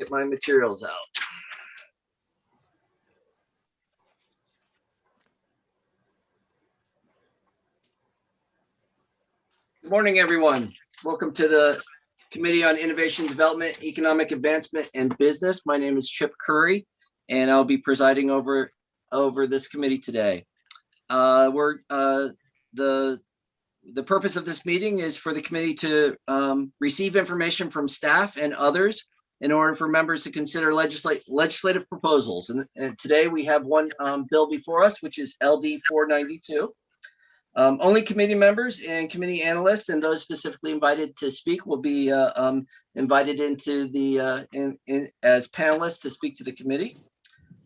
get my materials out. Good morning, everyone. Welcome to the Committee on Innovation Development, Economic Advancement, and Business. My name is Chip Curry, and I'll be presiding over this committee today. The purpose of this meeting is for the committee to receive information from staff and others in order for members to consider legislative proposals. And today we have one bill before us, which is LD 492. Only committee members and committee analysts and those specifically invited to speak will be invited into the as panelists to speak to the committee.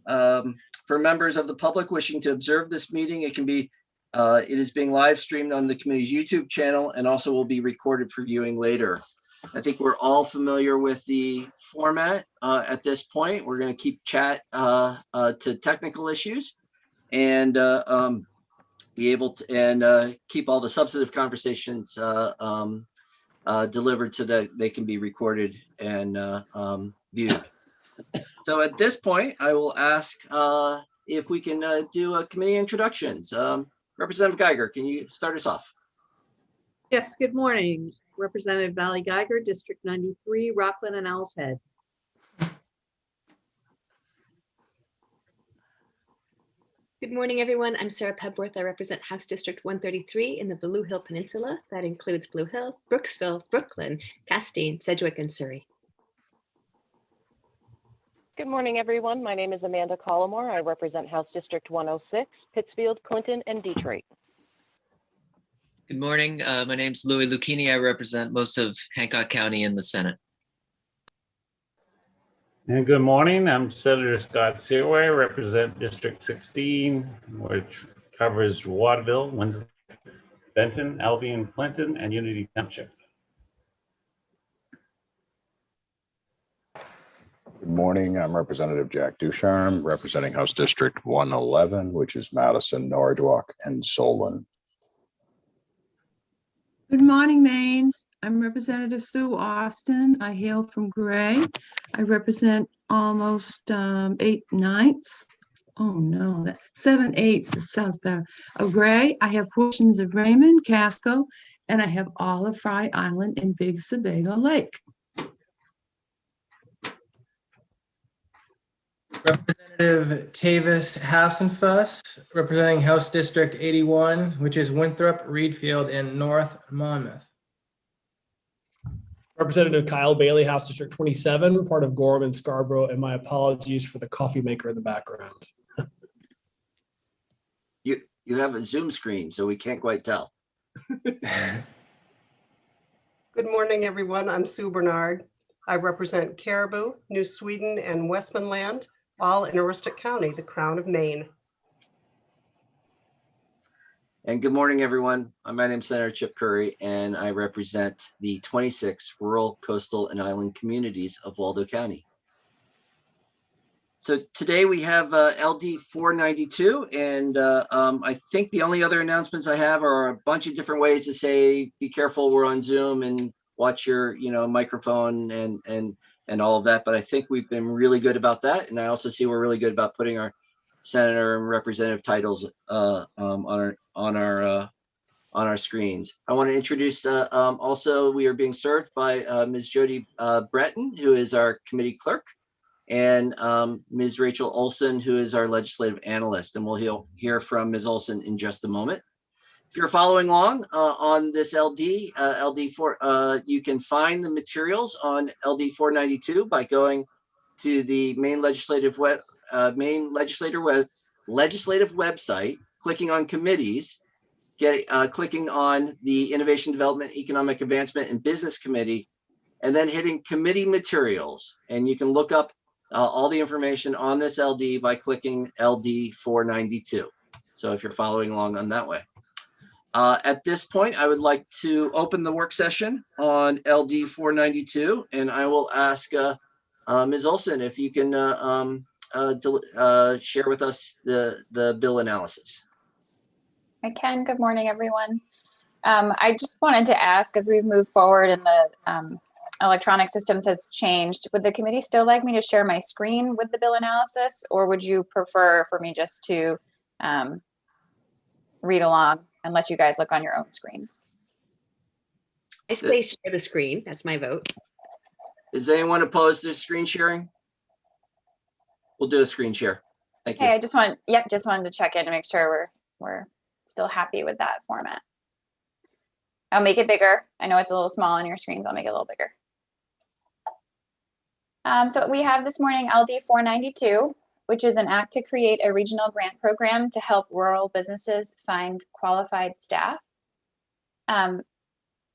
For members of the public wishing to observe this meeting, it is being live streamed on the committee's YouTube channel and also will be recorded for viewing later. I think we're all familiar with the format at this point. We're going to keep chat to technical issues and be able to keep all the substantive conversations delivered so that they can be recorded and viewed. So at this point, I will ask if we can do a committee introductions. Representative Geiger, can you start us off? Yes, good morning. Representative Valley Geiger, District 93, Rockland and Owl's Head. Good morning, everyone. I'm Sarah Pebworth. I represent House District 133 in the Blue Hill Peninsula. That includes Blue Hill, Brooksville, Brooklyn, Castine, Sedgwick, and Surrey. Good morning, everyone. My name is Amanda Collimore. I represent House District 106, Pittsfield, Clinton, and Detroit. Good morning. My name is Louis Lucchini. I represent most of Hancock County in the Senate. And good morning. I'm Senator Scott Searway. I represent District 16, which covers Waterville, Winslow, Benton, Albion, Clinton, and Unity Township. Good morning. I'm Representative Jack Ducharme, representing House District 111, which is Madison, Norridgewock, and Solon. Good morning, Maine. I'm Representative Sue Austin. I hail from Gray. I represent almost 8/9. Oh no, 7/8. It sounds better. Of Gray. I have portions of Raymond, Casco, and I have all of Fry Island and Big Sebago Lake. Representative Tavis Hassenfuss, representing House District 81, which is Winthrop, Reedfield, and North Monmouth. Representative Kyle Bailey, House District 27, part of Gorham and Scarborough, and my apologies for the coffee maker in the background. You have a Zoom screen, so we can't quite tell. Good morning, everyone. I'm Sue Bernard. I represent Caribou, New Sweden, and Westmanland, all in Aroostook County, the Crown of Maine. And good morning, everyone. My name is Senator Chip Curry, and I represent the 26 rural, coastal, and island communities of Waldo County. So today we have LD 492, and I think the only other announcements I have are a bunch of different ways to say, be careful, we're on Zoom, and watch your microphone and all of that. But I think we've been really good about that. And I also see we're really good about putting our senator and representative titles on our screens. I want to introduce also we are being served by Ms. Jody Breton, who is our committee clerk, and Ms. Rachel Olson, who is our legislative analyst. And we'll hear from Ms. Olson in just a moment. If you're following along on this LD4, you can find the materials on LD 492 by going to the Maine legislative website, clicking on committees, clicking on the Innovation Development, Economic Advancement, and Business Committee, and then hitting committee materials. And you can look up all the information on this LD by clicking LD 492. So if you're following along on that way. At this point, I would like to open the work session on LD 492, and I will ask Ms. Olson if you can share with us the bill analysis. I can. Good morning, everyone. I just wanted to ask, as we move forward in the electronic systems has changed. Would the committee still like me to share my screen with the bill analysis, or would you prefer for me just to read along and let you guys look on your own screens? I say share the screen. That's my vote. Is anyone opposed to screen sharing? We'll do a screen share. Thank you. Okay, I just wanted to check in to make sure we're still happy with that format. I'll make it bigger. I know it's a little small on your screens. I'll make it a little bigger. So we have this morning LD 492, which is an act to create a regional grant program to help rural businesses find qualified staff.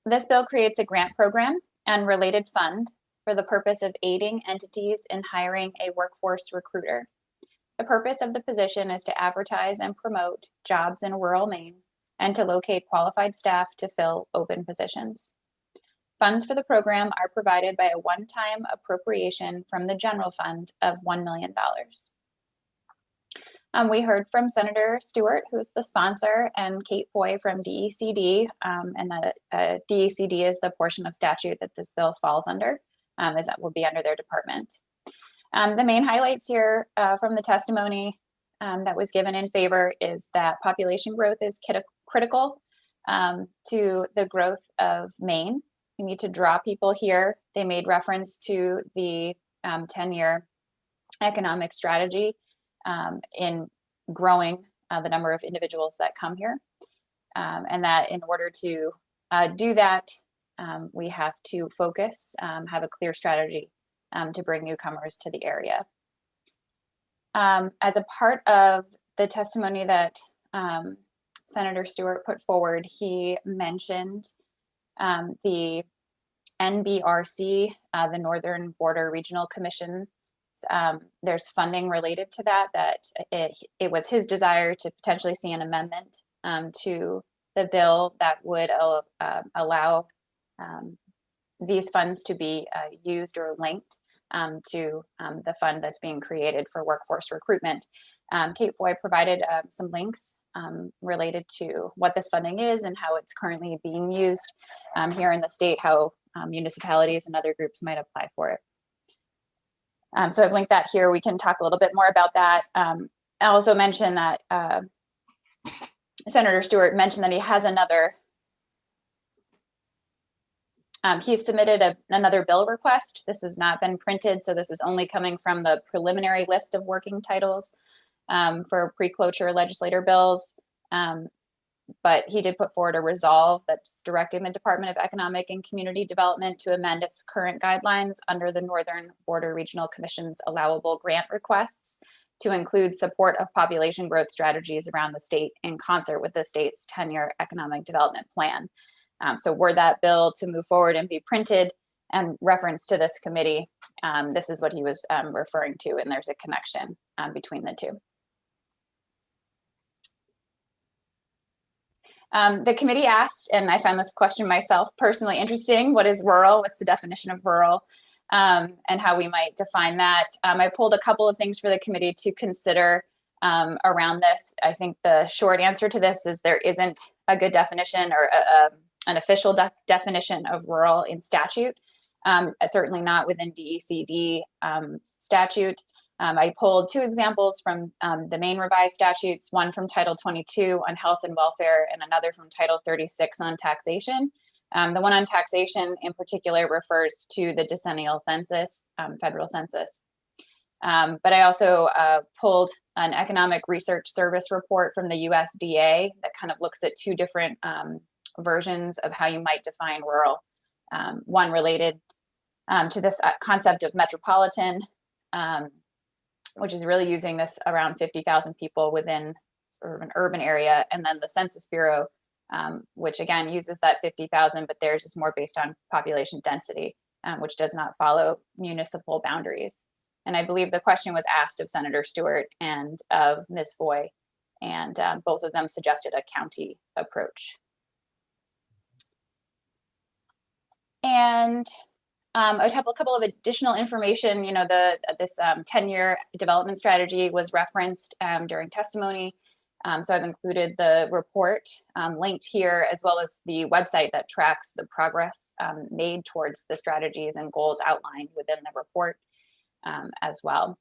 This bill creates a grant program and related fund for the purpose of aiding entities in hiring a workforce recruiter. The purpose of the position is to advertise and promote jobs in rural Maine and to locate qualified staff to fill open positions. Funds for the program are provided by a one-time appropriation from the general fund of $1 million. We heard from Senator Stewart, who's the sponsor, and Kate Foy from DECD, and the DECD is the portion of statute that this bill falls under, as that will be under their department. The main highlights here from the testimony that was given in favor is that population growth is critical to the growth of Maine. We need to draw people here. They made reference to the 10-year economic strategy in growing the number of individuals that come here. And that in order to do that, we have to focus, have a clear strategy to bring newcomers to the area. As a part of the testimony that Senator Stewart put forward, he mentioned the NBRC, the Northern Border Regional Commission. There's funding related to that it was his desire to potentially see an amendment to the bill that would allow these funds to be used or linked to the fund that's being created for workforce recruitment. Kate Foy provided some links related to what this funding is and how it's currently being used here in the state, how municipalities and other groups might apply for it. So I've linked that here. We can talk a little bit more about that. I also mentioned that Senator Stewart mentioned that he has another, he's submitted another bill request. This has not been printed, so this is only coming from the preliminary list of working titles for pre-cloture legislator bills. But he did put forward a resolve that's directing the Department of Economic and Community Development to amend its current guidelines under the Northern Border Regional Commission's allowable grant requests to include support of population growth strategies around the state in concert with the state's 10-year economic development plan. So were that bill to move forward and be printed and referenced to this committee, this is what he was referring to, and there's a connection between the two. The committee asked, and I found this question myself personally interesting, what is rural? What's the definition of rural? And how we might define that. I pulled a couple of things for the committee to consider around this. I think the short answer to this is there isn't a good definition or an official definition of rural in statute, certainly not within DECD statute. I pulled two examples from the Maine revised statutes, one from Title 22 on health and welfare and another from Title 36 on taxation. The one on taxation in particular refers to the decennial census, federal census. But I also pulled an economic research service report from the USDA that kind of looks at two different versions of how you might define rural. One related to this concept of metropolitan, which is really using this around 50,000 people within sort of an urban area. And then the Census Bureau, which again uses that 50,000, but theirs is more based on population density, which does not follow municipal boundaries. And I believe the question was asked of Senator Stewart and of Ms. Foy, and both of them suggested a county approach. And a couple of additional information, this 10-year development strategy was referenced during testimony. So I've included the report linked here, as well as the website that tracks the progress made towards the strategies and goals outlined within the report as well.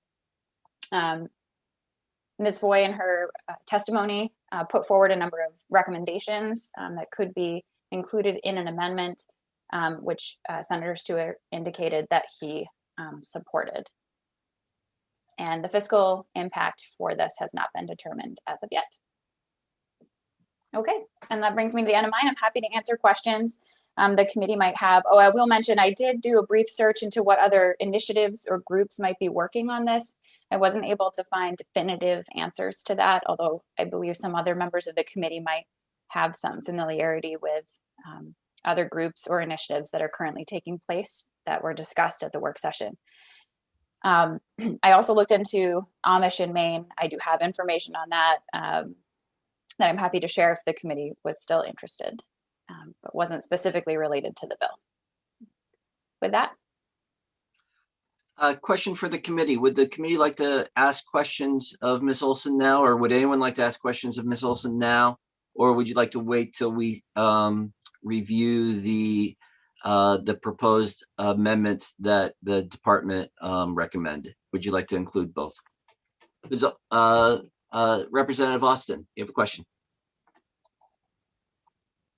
Ms. Foy in her testimony put forward a number of recommendations that could be included in an amendment, which Senator Stewart indicated that he supported. And the fiscal impact for this has not been determined as of yet. Okay, and that brings me to the end of mine. I'm happy to answer questions the committee might have. Oh, I will mention, I did do a brief search into what other initiatives or groups might be working on this. I wasn't able to find definitive answers to that, although I believe some other members of the committee might have some familiarity with other groups or initiatives that are currently taking place that were discussed at the work session. I also looked into Amish in Maine. I do have information on that that I'm happy to share if the committee was still interested, but wasn't specifically related to the bill. With that. Question for the committee. Would the committee like to ask questions of Ms. Olson now, or would anyone like to ask questions of Ms. Olson now? Or would you like to wait till we review the proposed amendments that the department recommended? Would you like to include both? Representative Austin, you have a question.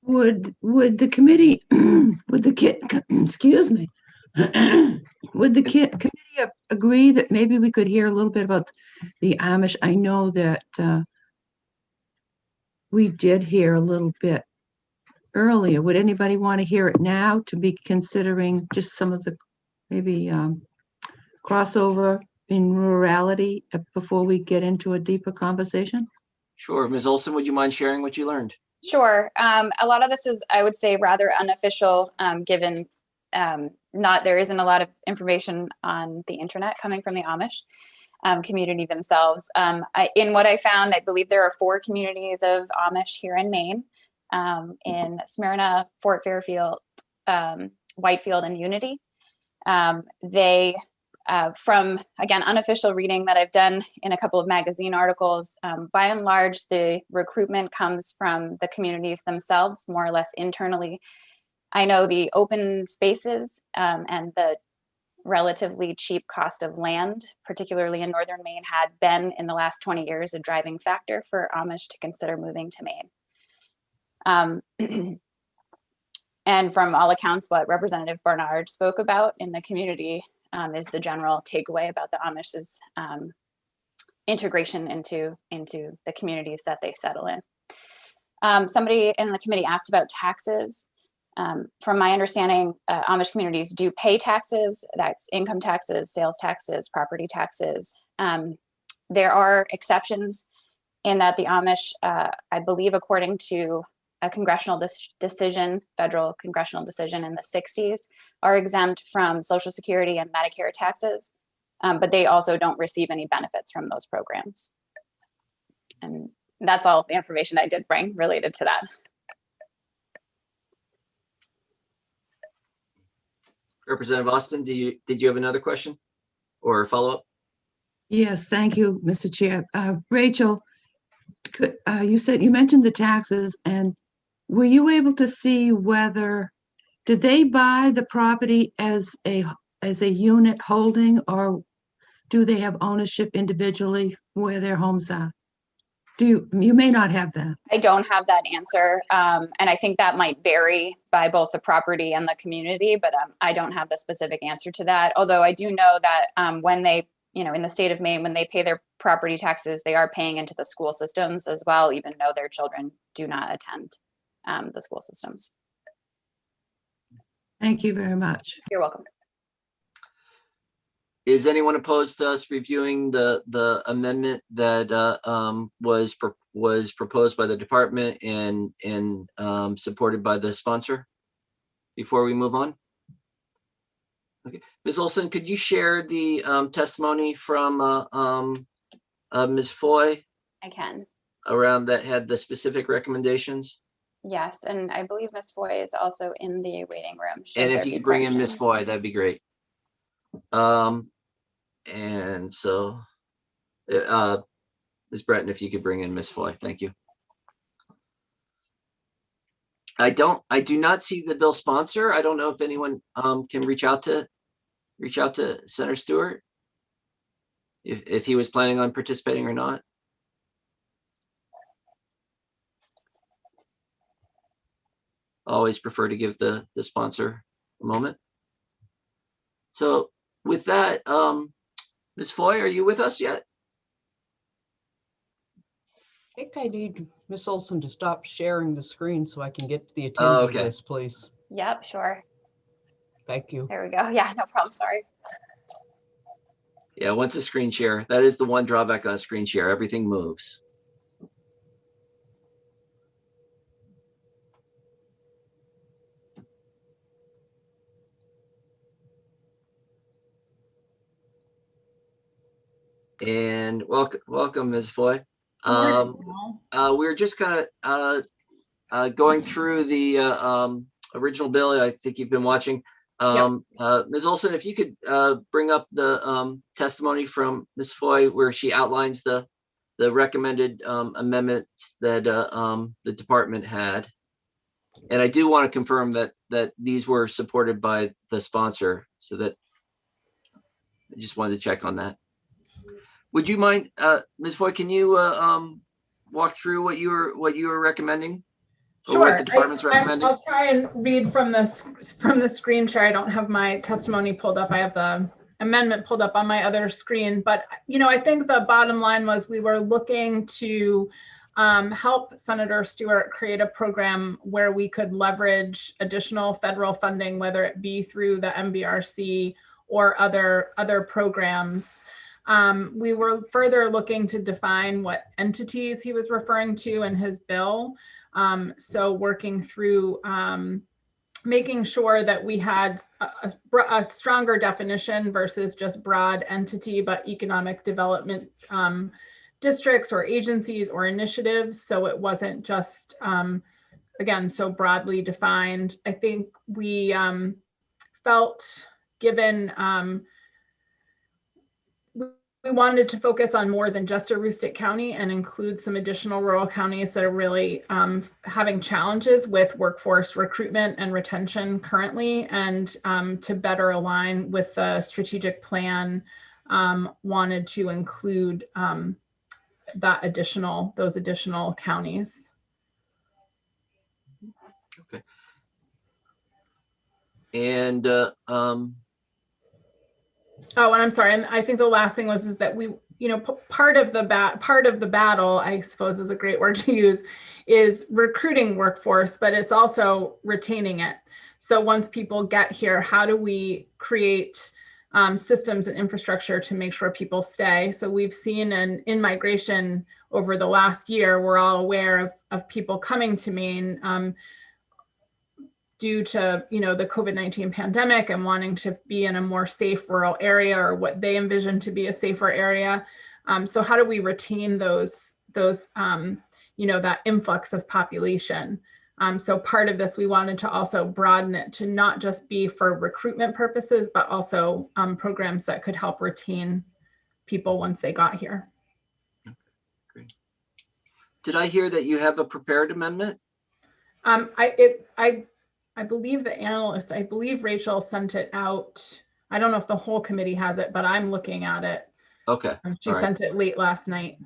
Would the committee, excuse me, would the committee agree that maybe we could hear a little bit about the Amish? I know that we did hear a little bit earlier. Would anybody want to hear it now to be considering just some of the maybe crossover in rurality before we get into a deeper conversation? Sure. Ms. Olson, would you mind sharing what you learned? Sure. A lot of this is, I would say, rather unofficial, given there isn't a lot of information on the internet coming from the Amish community themselves. In what I found, I believe there are 4 communities of Amish here in Maine, in Smyrna, Fort Fairfield, Whitefield, and Unity. They, from, again, unofficial reading that I've done in a couple of magazine articles, by and large, the recruitment comes from the communities themselves, more or less internally. I know the open spaces and the relatively cheap cost of land, particularly in northern Maine, had been in the last 20 years a driving factor for Amish to consider moving to Maine. And from all accounts, what Representative Barnard spoke about in the community is the general takeaway about the Amish's integration into the communities that they settle in. Somebody in the committee asked about taxes. From my understanding, Amish communities do pay taxes. That's income taxes, sales taxes, property taxes. There are exceptions in that the Amish, I believe, according to a congressional decision, federal congressional decision in the 60s, are exempt from Social Security and Medicare taxes, but they also don't receive any benefits from those programs. And that's all the information I did bring related to that. Representative Austin, did you have another question or follow-up? Yes, thank you, Mr. Chair. Rachel, you mentioned the taxes, and were you able to see whether, did they buy the property as a unit holding, or do they have ownership individually where their homes are? You may not have that. I don't have that answer. And I think that might vary by both the property and the community, but I don't have the specific answer to that. Although I do know that when they, in the state of Maine, when they pay their property taxes, they are paying into the school systems as well, even though their children do not attend the school systems. Thank you very much. You're welcome. Is anyone opposed to us reviewing the amendment that was proposed by the department and supported by the sponsor before we move on? Okay, Ms. Olson, could you share the testimony from Ms. Foy? I can. Around that had the specific recommendations? Yes, and I believe Ms. Foy is also in the waiting room. And if you could bring in Ms. Foy, that'd be great. And so Ms. Breton, if you could bring in Ms. Foy, thank you. I do not see the bill sponsor. I don't know if anyone can reach out to Senator Stewart if he was planning on participating or not. Always prefer to give the sponsor a moment. So with that, Ms. Foy, are you with us yet? I think I need Miss Olson to stop sharing the screen so I can get to the Oh, attendee okay. list, please. Yep, sure. Thank you. There we go. Yeah, no problem. Sorry. Yeah, once a screen share, that is the one drawback on a screen share. Everything moves. And welcome, Ms. Foy. We're just kind of going through the original bill. I think you've been watching. Ms. Olson, if you could bring up the testimony from Ms. Foy where she outlines the recommended amendments that the department had. And I do want to confirm that these were supported by the sponsor, so that I just wanted to check on that. Would you mind, Ms. Foy, can you walk through what you were recommending? Or Sure. what the department's recommending? I'll try and read from the screen share. I don't have my testimony pulled up. I have the amendment pulled up on my other screen. But I think the bottom line was we were looking to help Senator Stewart create a program where we could leverage additional federal funding, whether it be through the MBRC or other programs. We were further looking to define what entities he was referring to in his bill. So working through making sure that we had a stronger definition versus just broad entity, but economic development districts or agencies or initiatives. So it wasn't just, again, so broadly defined. I think we felt given we wanted to focus on more than just Aroostook County and include some additional rural counties that are really having challenges with workforce recruitment and retention currently, and to better align with the strategic plan, wanted to include those additional counties. Okay. And oh, and I'm sorry. And I think the last thing is that we, part of the battle, I suppose is a great word to use, is recruiting workforce, but it's also retaining it. So once people get here, how do we create systems and infrastructure to make sure people stay? So we've seen an in-migration over the last year. We're all aware of people coming to Maine due to the COVID-19 pandemic and wanting to be in a more safe rural area, or what they envision to be a safer area. So how do we retain those that influx of population? So part of this, we wanted to also broaden it to not just be for recruitment purposes, but also programs that could help retain people once they got here. Great. Did I hear that you have a prepared amendment? I believe the analyst, I believe Rachel sent it out. I don't know if the whole committee has it, but I'm looking at it. Okay. She sent it late last night.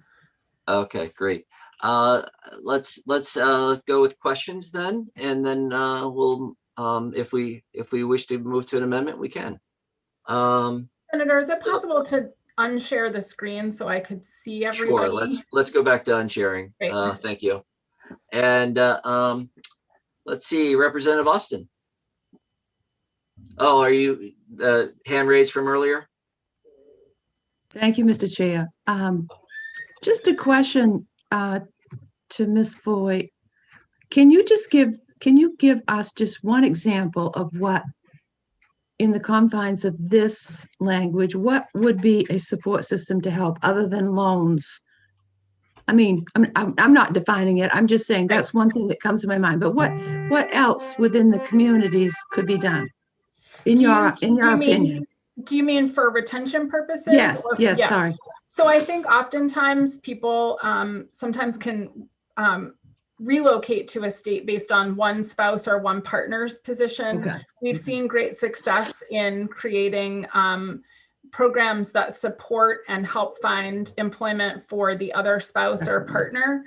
Okay, great. Let's go with questions then, and then we'll if we wish to move to an amendment, we can. Senator, is it possible to unshare the screen so I could see everybody? Sure. Let's go back to unsharing. Thank you. And let's see, Representative Austin. Oh, are you hand raised from earlier? Thank you, Mr. Chair. Just a question to Ms. Foy. Can you give us just one example of what, in the confines of this language, what would be a support system to help other than loans? I mean, I'm not defining it. I'm just saying that's one thing that comes to my mind. But what else within the communities could be done, in your opinion? Do you mean for retention purposes? Yes. Yes. Yeah. Sorry. So I think oftentimes people sometimes can relocate to a state based on one spouse or one partner's position. Okay. We've seen great success in creating programs that support and help find employment for the other spouse or partner.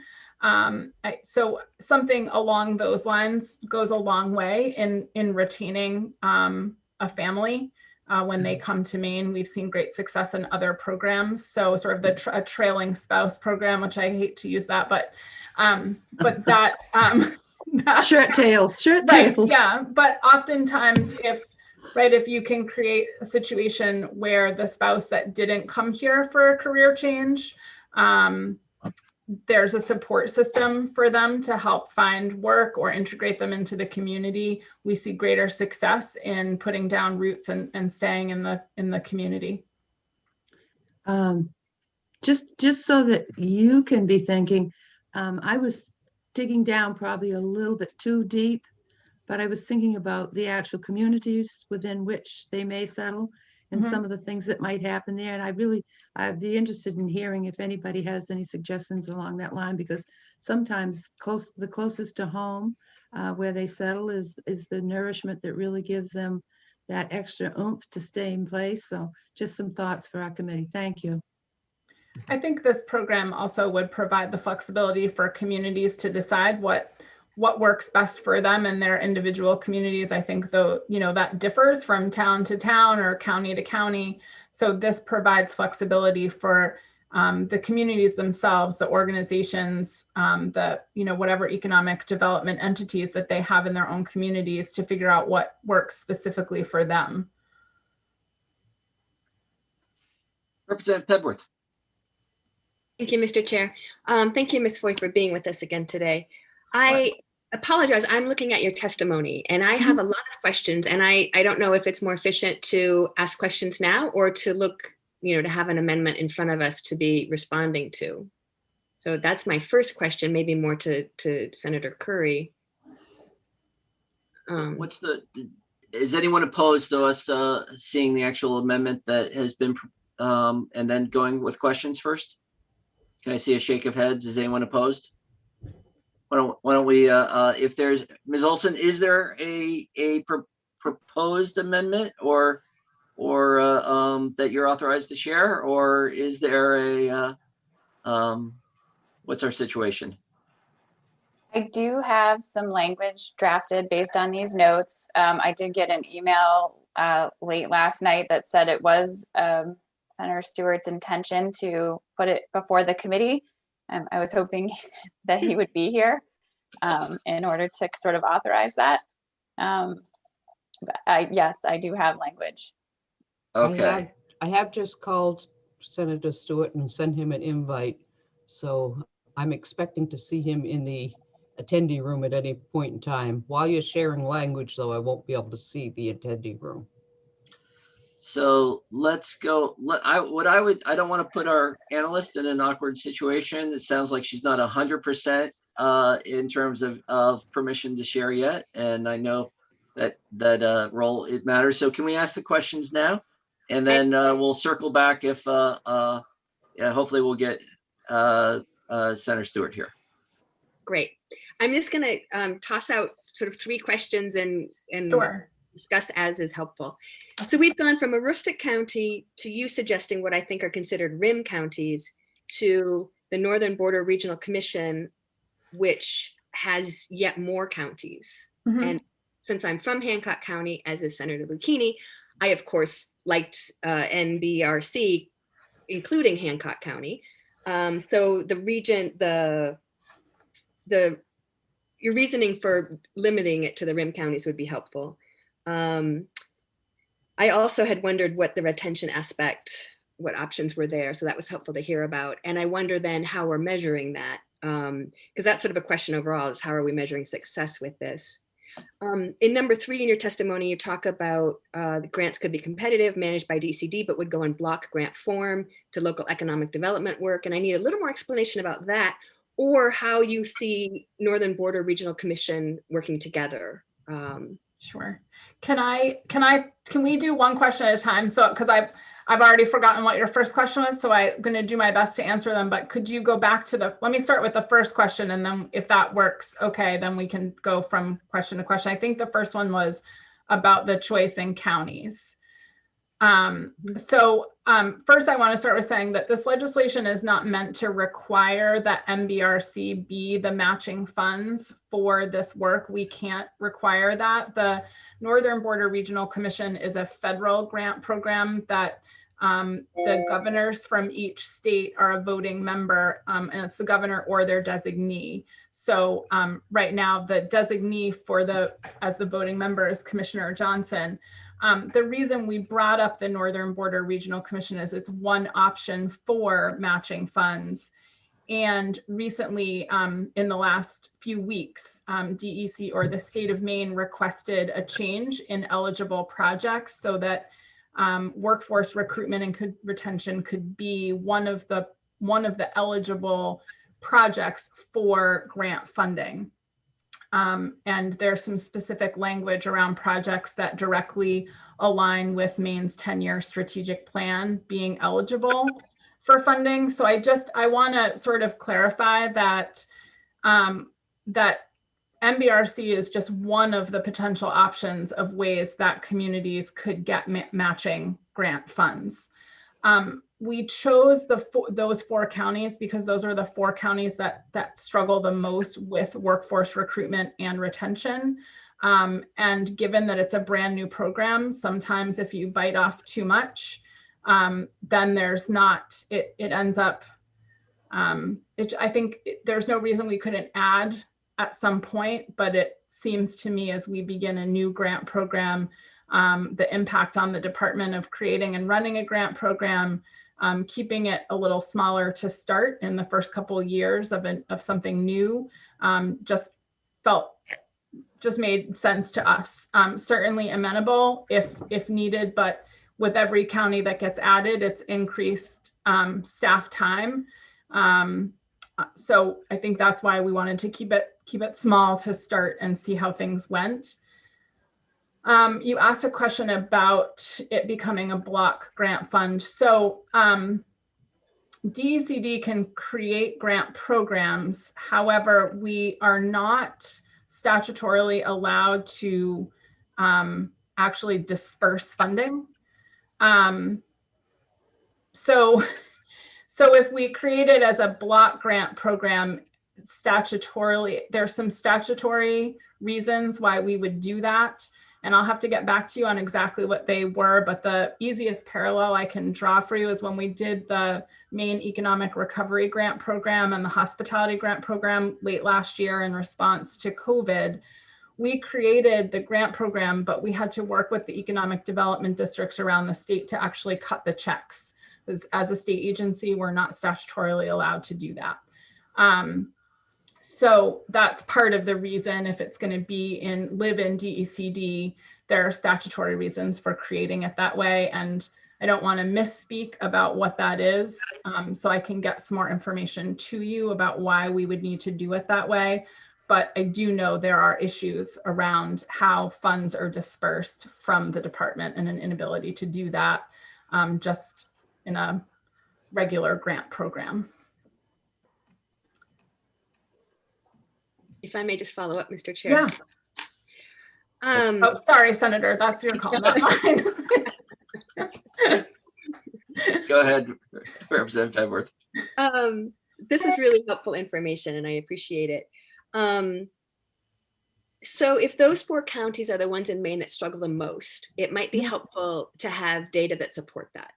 So something along those lines goes a long way in retaining a family. When they come to Maine, we've seen great success in other programs. So sort of the a trailing spouse program, which I hate to use that, but that Shirt tails, shirt right, tails. yeah. But oftentimes, if you can create a situation where the spouse that didn't come here for a career change, there's a support system for them to help find work or integrate them into the community, we see greater success in putting down roots and staying in the community. Just so that you can be thinking, I was digging down probably a little bit too deep, but I was thinking about the actual communities within which they may settle and some of the things that might happen there. And I'd be interested in hearing if anybody has any suggestions along that line, because sometimes the closest to home where they settle is the nourishment that really gives them that extra oomph to stay in place. So just some thoughts for our committee. Thank you. I think this program also would provide the flexibility for communities to decide what works best for them and their individual communities. I think though, that differs from town to town or county to county. So this provides flexibility for the communities themselves, the organizations, whatever economic development entities that they have in their own communities to figure out what works specifically for them. Representative Pebworth. Thank you, Mr. Chair. Thank you, Ms. Foy, for being with us again today. I apologize. I'm looking at your testimony and I have a lot of questions, and I don't know if it's more efficient to ask questions now or to look, to have an amendment in front of us to be responding to. So that's my first question, maybe more to Senator Curry. Is anyone opposed to us seeing the actual amendment that has been, and then going with questions first? Can I see a shake of heads? Is anyone opposed? Why don't we, if there's, Ms. Olson, is there a proposed amendment or that you're authorized to share, or is there what's our situation? I do have some language drafted based on these notes. I did get an email late last night that said it was Senator Stewart's intention to put it before the committee. I was hoping that he would be here in order to sort of authorize that. But yes, I do have language. Okay. I have just called Senator Stewart and sent him an invite. So I'm expecting to see him in the attendee room at any point in time. While you're sharing language, though, I won't be able to see the attendee room. So let's go. I don't want to put our analyst in an awkward situation. It sounds like she's not 100% in terms of permission to share yet. And I know that role, it matters. So can we ask the questions now? And then we'll circle back if hopefully we'll get Senator Stewart here. Great. I'm just going to toss out sort of 3 questions and Sure. Discuss as is helpful. So we've gone from Aroostook County to you suggesting what I think are considered rim counties to the Northern Border Regional Commission, which has yet more counties. And since I'm from Hancock County, as is Senator Lucchini, I of course liked NBRC, including Hancock County. So the region, your reasoning for limiting it to the rim counties would be helpful. I also had wondered what the retention aspect, what options were there. So that was helpful to hear about. And I wonder then how we're measuring that, because that's sort of a question overall, is how are we measuring success with this? In number 3 in your testimony, you talk about the grants could be competitive, managed by DCD, but would go in block grant form to local economic development work. And I need a little more explanation about that, or how you see Northern Border Regional Commission working together. Sure. Can we do one question at a time? So, because I've already forgotten what your first question was, so I'm going to do my best to answer them. But could you go back to let me start with the first question, and then if that works, okay, then we can go from question to question. I think the first one was about the choice in counties. First, I want to start with saying that this legislation is not meant to require that MBRC be the matching funds for this work. We can't require that. The Northern Border Regional Commission is a federal grant program that the governors from each state are a voting member, and it's the governor or their designee. So right now, the designee as the voting member is Commissioner Johnson. The reason we brought up the Northern Border Regional Commission is it's one option for matching funds. And recently, in the last few weeks, DEC or the state of Maine requested a change in eligible projects so that workforce recruitment and retention could be one of the eligible projects for grant funding. And there's some specific language around projects that directly align with Maine's 10-year strategic plan being eligible for funding. So I want to sort of clarify that that MBRC is just one of the potential options of ways that communities could get matching grant funds. We chose those 4 counties because those are the 4 counties that struggle the most with workforce recruitment and retention. And given that it's a brand new program, sometimes if you bite off too much, then there's not, it ends up, I think there's no reason we couldn't add at some point, but it seems to me as we begin a new grant program, the impact on the Department of creating and running a grant program, keeping it a little smaller to start in the first couple of years of something new, just made sense to us. Certainly amenable if needed, but with every county that gets added, it's increased staff time. So I think that's why we wanted to keep it small to start and see how things went. You asked a question about it becoming a block grant fund. So DECD can create grant programs. However, we are not statutorily allowed to actually disperse funding. So if we create it as a block grant program, statutorily, there's some statutory reasons why we would do that. And I'll have to get back to you on exactly what they were, but the easiest parallel I can draw for you is when we did the Maine Economic Recovery Grant Program and the Hospitality Grant Program late last year in response to COVID. We created the grant program, but we had to work with the economic development districts around the state to actually cut the checks. As a state agency, we're not statutorily allowed to do that. So that's part of the reason if it's going to live in DECD, there are statutory reasons for creating it that way. And I don't want to misspeak about what that is. So I can get some more information to you about why we would need to do it that way. But I do know there are issues around how funds are dispersed from the department and an inability to do that just in a regular grant program. If I may just follow up, Mr. Chair. Yeah. Oh, sorry, Senator, that's your call, not mine. Go ahead, Representative Edwards. This is really helpful information and I appreciate it. So if those 4 counties are the ones in Maine that struggle the most, it might be helpful to have data that support that.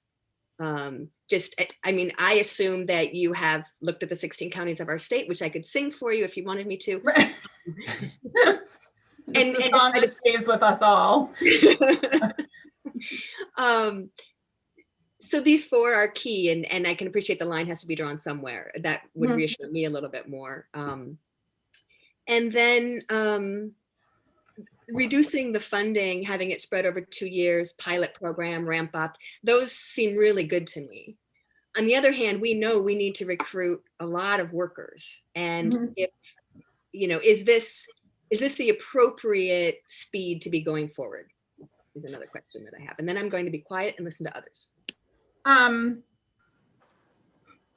I mean, I assume that you have looked at the 16 counties of our state, which I could sing for you if you wanted me to. Right. and song that stays with us all. So these 4 are key, and I can appreciate the line has to be drawn somewhere. That would reassure me a little bit more. And then reducing the funding, having it spread over 2 years, pilot program, ramp up, those seem really good to me. On the other hand, we know we need to recruit a lot of workers. And if, is this the appropriate speed to be going forward? Is another question that I have. And then I'm going to be quiet and listen to others. I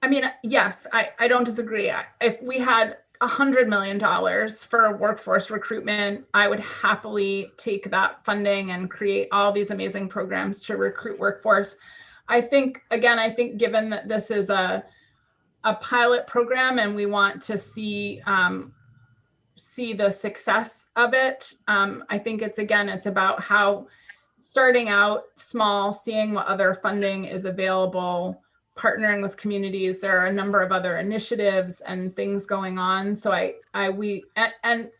mean, yes, I don't disagree. If we had $100 million for workforce recruitment, I would happily take that funding and create all these amazing programs to recruit workforce. I think, again, given that this is a pilot program and we want to see the success of it, I think it's about how starting out small, seeing what other funding is available, partnering with communities. There are a number of other initiatives and things going on. So and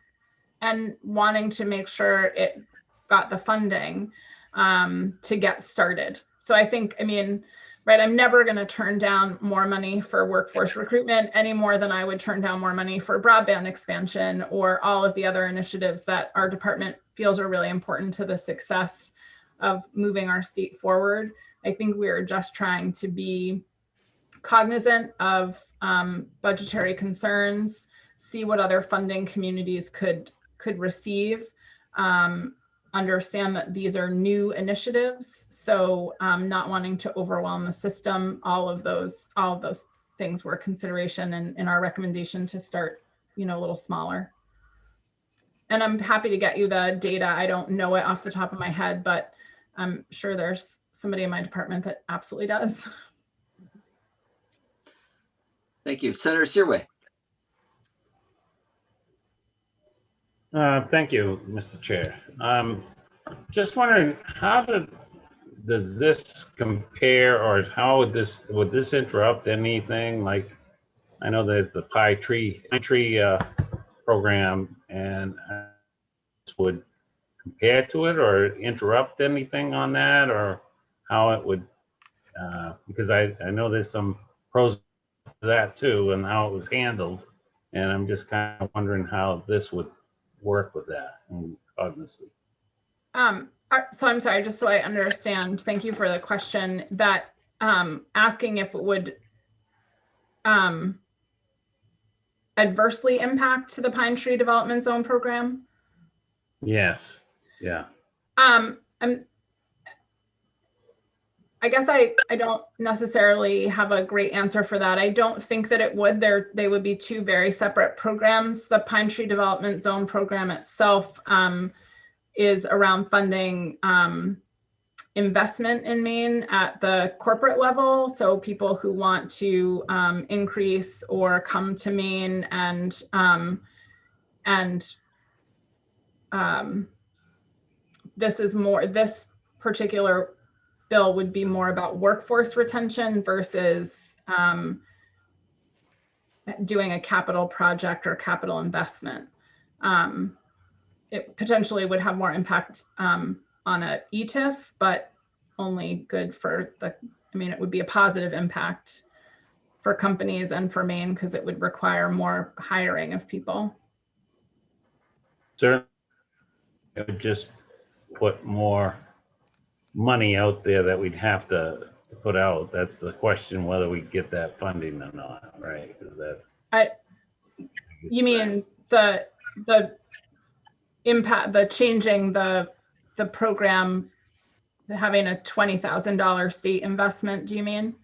wanting to make sure it got the funding to get started. So I think, right, I'm never going to turn down more money for workforce recruitment any more than I would turn down more money for broadband expansion or all of the other initiatives that our department feels are really important to the success of moving our state forward. I think we are just trying to be cognizant of budgetary concerns, see what other funding communities could receive, understand that these are new initiatives. So not wanting to overwhelm the system, all of those things were consideration in our recommendation to start, a little smaller. And I'm happy to get you the data. I don't know it off the top of my head, but I'm sure there's somebody in my department that absolutely does. Thank you. Senator Searway. Thank you, Mr. Chair. Just wondering, how does this compare, or how would this interrupt anything? Like, I know there's the Pine Tree program, and this would compare to it or interrupt anything on that, or how it would, because I know there's some pros to that too, and how it was handled, and I'm just kind of wondering how this would work with that, and obviously. So I'm sorry, just so I understand, thank you for the question, that asking if it would adversely impact the Pine Tree Development Zone program? Yes, yeah. I guess I don't necessarily have a great answer for that. I don't think that it would. They would be two very separate programs. The Pine Tree Development Zone program itself is around funding investment in Maine at the corporate level. So people who want to increase or come to Maine and this particular bill would be more about workforce retention versus doing a capital project or capital investment. It potentially would have more impact on a ETIF, but only good for it would be a positive impact for companies and for Maine because it would require more hiring of people. Certainly, it would just put more money out there that we'd have to put out. That's the question, whether we get that funding or not, right? You mean the impact, the changing the program, having a $20,000 state investment, do you mean?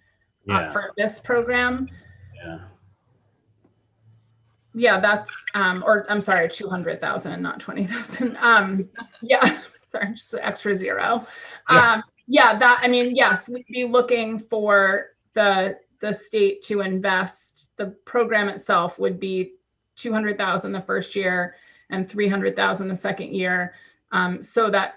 Yeah. For this program? Yeah. Yeah, that's, or I'm sorry, 200,000, not 20,000. Yeah, sorry, just an extra zero. Yeah. Yes, we'd be looking for the state to invest. The program itself would be 200,000 the first year and 300,000 the second year, so that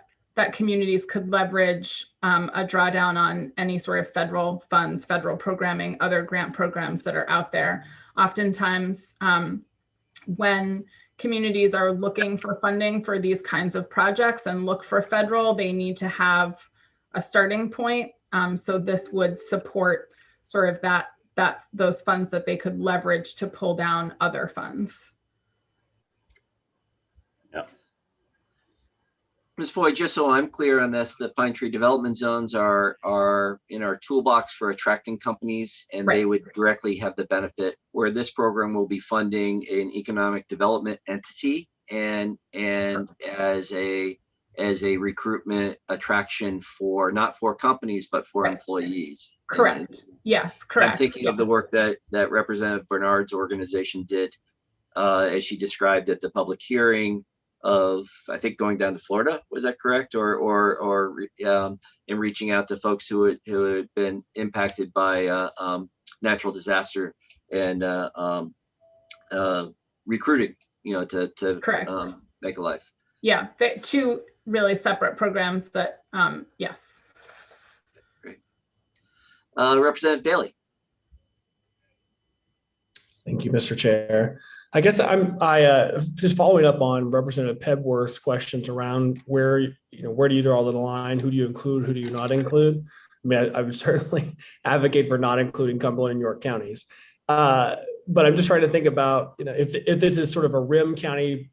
communities could leverage a drawdown on any sort of federal funds, federal programming, other grant programs that are out there. Oftentimes, when communities are looking for funding for these kinds of projects and look for federal, they need to have a starting point. So this would support sort of those funds that they could leverage to pull down other funds. Ms. Foy, just so I'm clear on this, the Pine Tree Development Zones are in our toolbox for attracting companies, and Right. They would directly have the benefit, where this program will be funding an economic development entity and as a as a recruitment attraction for, not for companies, but for employees. Correct. Yes, I'm correct. thinking of the work that Representative Bernard's organization did, as she described at the public hearing of, I think, going down to Florida. Was that correct? Or in reaching out to folks who had been impacted by natural disaster and recruiting, to Correct. make a life. Yeah, two really separate programs that, yes. Representative Bailey. Thank you, Mr. Chair. I guess just following up on Representative Pebworth's questions around where do you draw the line? Who do you include? Who do you not include? I mean, I would certainly advocate for not including Cumberland and York counties. But I'm just trying to think about, if this is sort of a rim county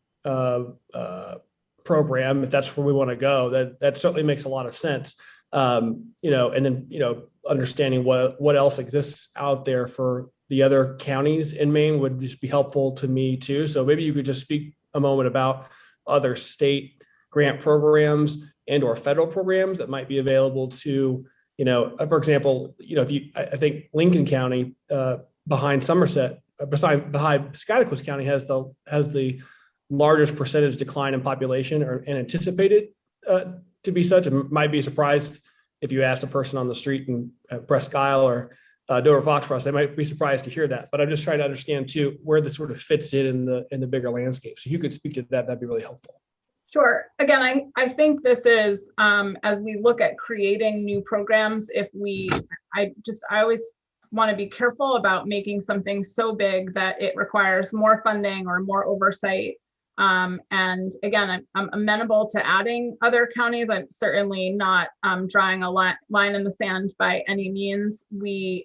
program, if that's where we want to go, that certainly makes a lot of sense. And then, understanding what else exists out there for the other counties in Maine would just be helpful to me too. So maybe you could just speak a moment about other state grant programs and or federal programs that might be available to, for example, I think Lincoln County behind Somerset, behind Piscataquis County has the largest percentage decline in population and anticipated to be such. It might be surprised if you asked a person on the street in Presque Isle or Dover Foxcross, they might be surprised to hear that. But I'm just trying to understand too where this sort of fits in the bigger landscape. So if you could speak to that, that'd be really helpful. Sure. Again, I think this is, as we look at creating new programs, I always want to be careful about making something so big that it requires more funding or more oversight. And again, I'm amenable to adding other counties. I'm certainly not drawing a line in the sand by any means. We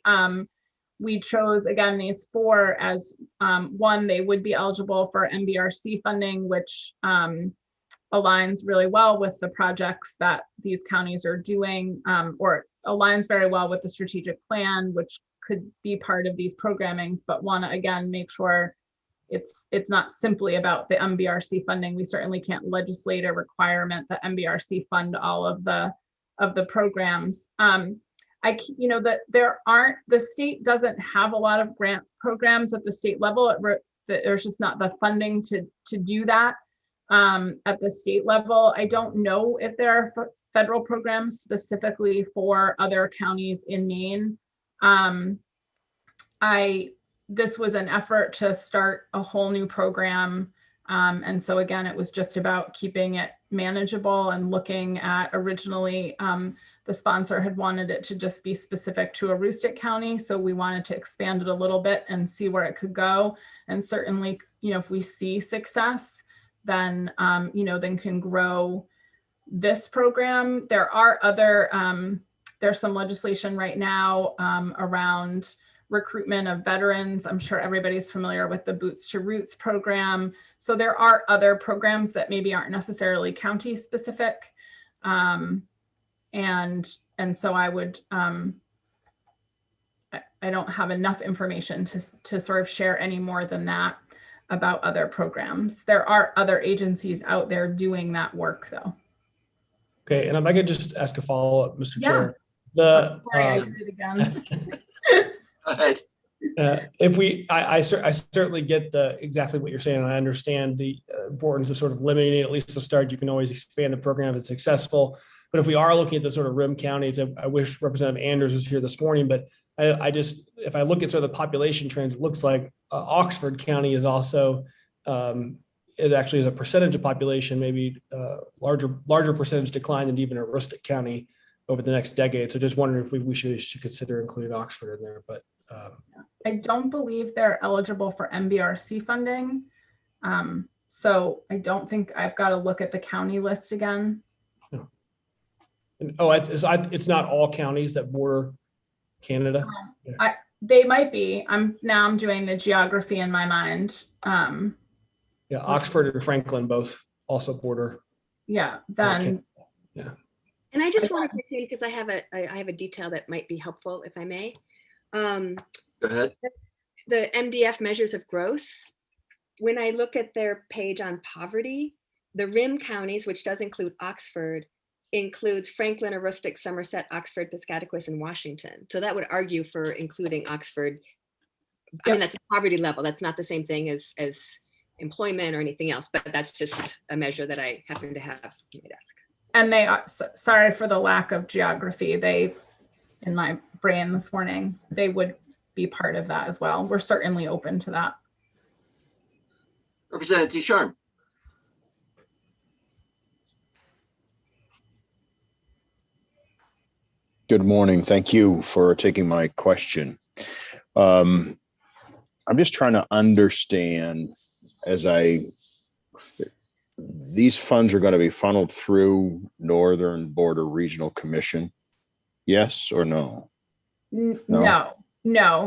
chose, again, these four as one, they would be eligible for MBRC funding, which aligns really well with the projects that these counties are doing, or aligns very well with the strategic plan, which could be part of these programmings, but want to, again, make sure it's not simply about the MBRC funding. We certainly can't legislate a requirement that MBRC fund all of the programs. The state doesn't have a lot of grant programs at the state level. There's just not the funding to do that at the state level. I don't know if there are federal programs specifically for other counties in Maine. This was an effort to start a whole new program. And so again, it was just about keeping it manageable and looking at originally, the sponsor had wanted it to just be specific to Aroostook County. So we wanted to expand it a little bit and see where it could go. And certainly, if we see success, then, then can grow this program. There are other, there's some legislation right now around recruitment of veterans. I'm sure everybody's familiar with the Boots to Roots program. So there are other programs that maybe aren't necessarily county specific. And so I would, I don't have enough information to sort of share any more than that about other programs. There are other agencies out there doing that work though. Okay, and if I could just ask a follow-up, Mr. Yeah. Chair. Sorry, I did it again. Go ahead. I certainly get exactly what you're saying, and I understand the importance of sort of limiting it, at least to start. You can always expand the program if it's successful. But if we are looking at the sort of rim counties, I wish Representative Anders was here this morning, but if I look at sort of the population trends, it looks like Oxford County is also, it actually is a percentage of population, maybe larger percentage decline than even Aroostook County over the next decade. So just wondering if we should consider including Oxford in there, but. I don't believe they're eligible for MBRC funding. So I don't think I've got to look at the county list again. No. And, it's not all counties that border Canada. Yeah. They might be. I'm doing the geography in my mind. Yeah, Oxford and Franklin both also border. Yeah, then. Yeah. And I just want to say, because I have a detail that might be helpful, if I may. Go ahead. The MDF measures of growth. When I look at their page on poverty, the Rim counties, which does include Oxford, includes Franklin, Aroostook, Somerset, Oxford, Piscataquis, and Washington. So that would argue for including Oxford. I mean, that's a poverty level. That's not the same thing as employment or anything else, but that's just a measure that I happen to have on my desk. And they are, sorry for the lack of geography. They, in my brain this morning, they would be part of that as well. We're certainly open to that. Representative Ducharme. Good morning. Thank you for taking my question. I'm just trying to understand these funds are going to be funneled through Northern Border Regional Commission. Yes or no? No.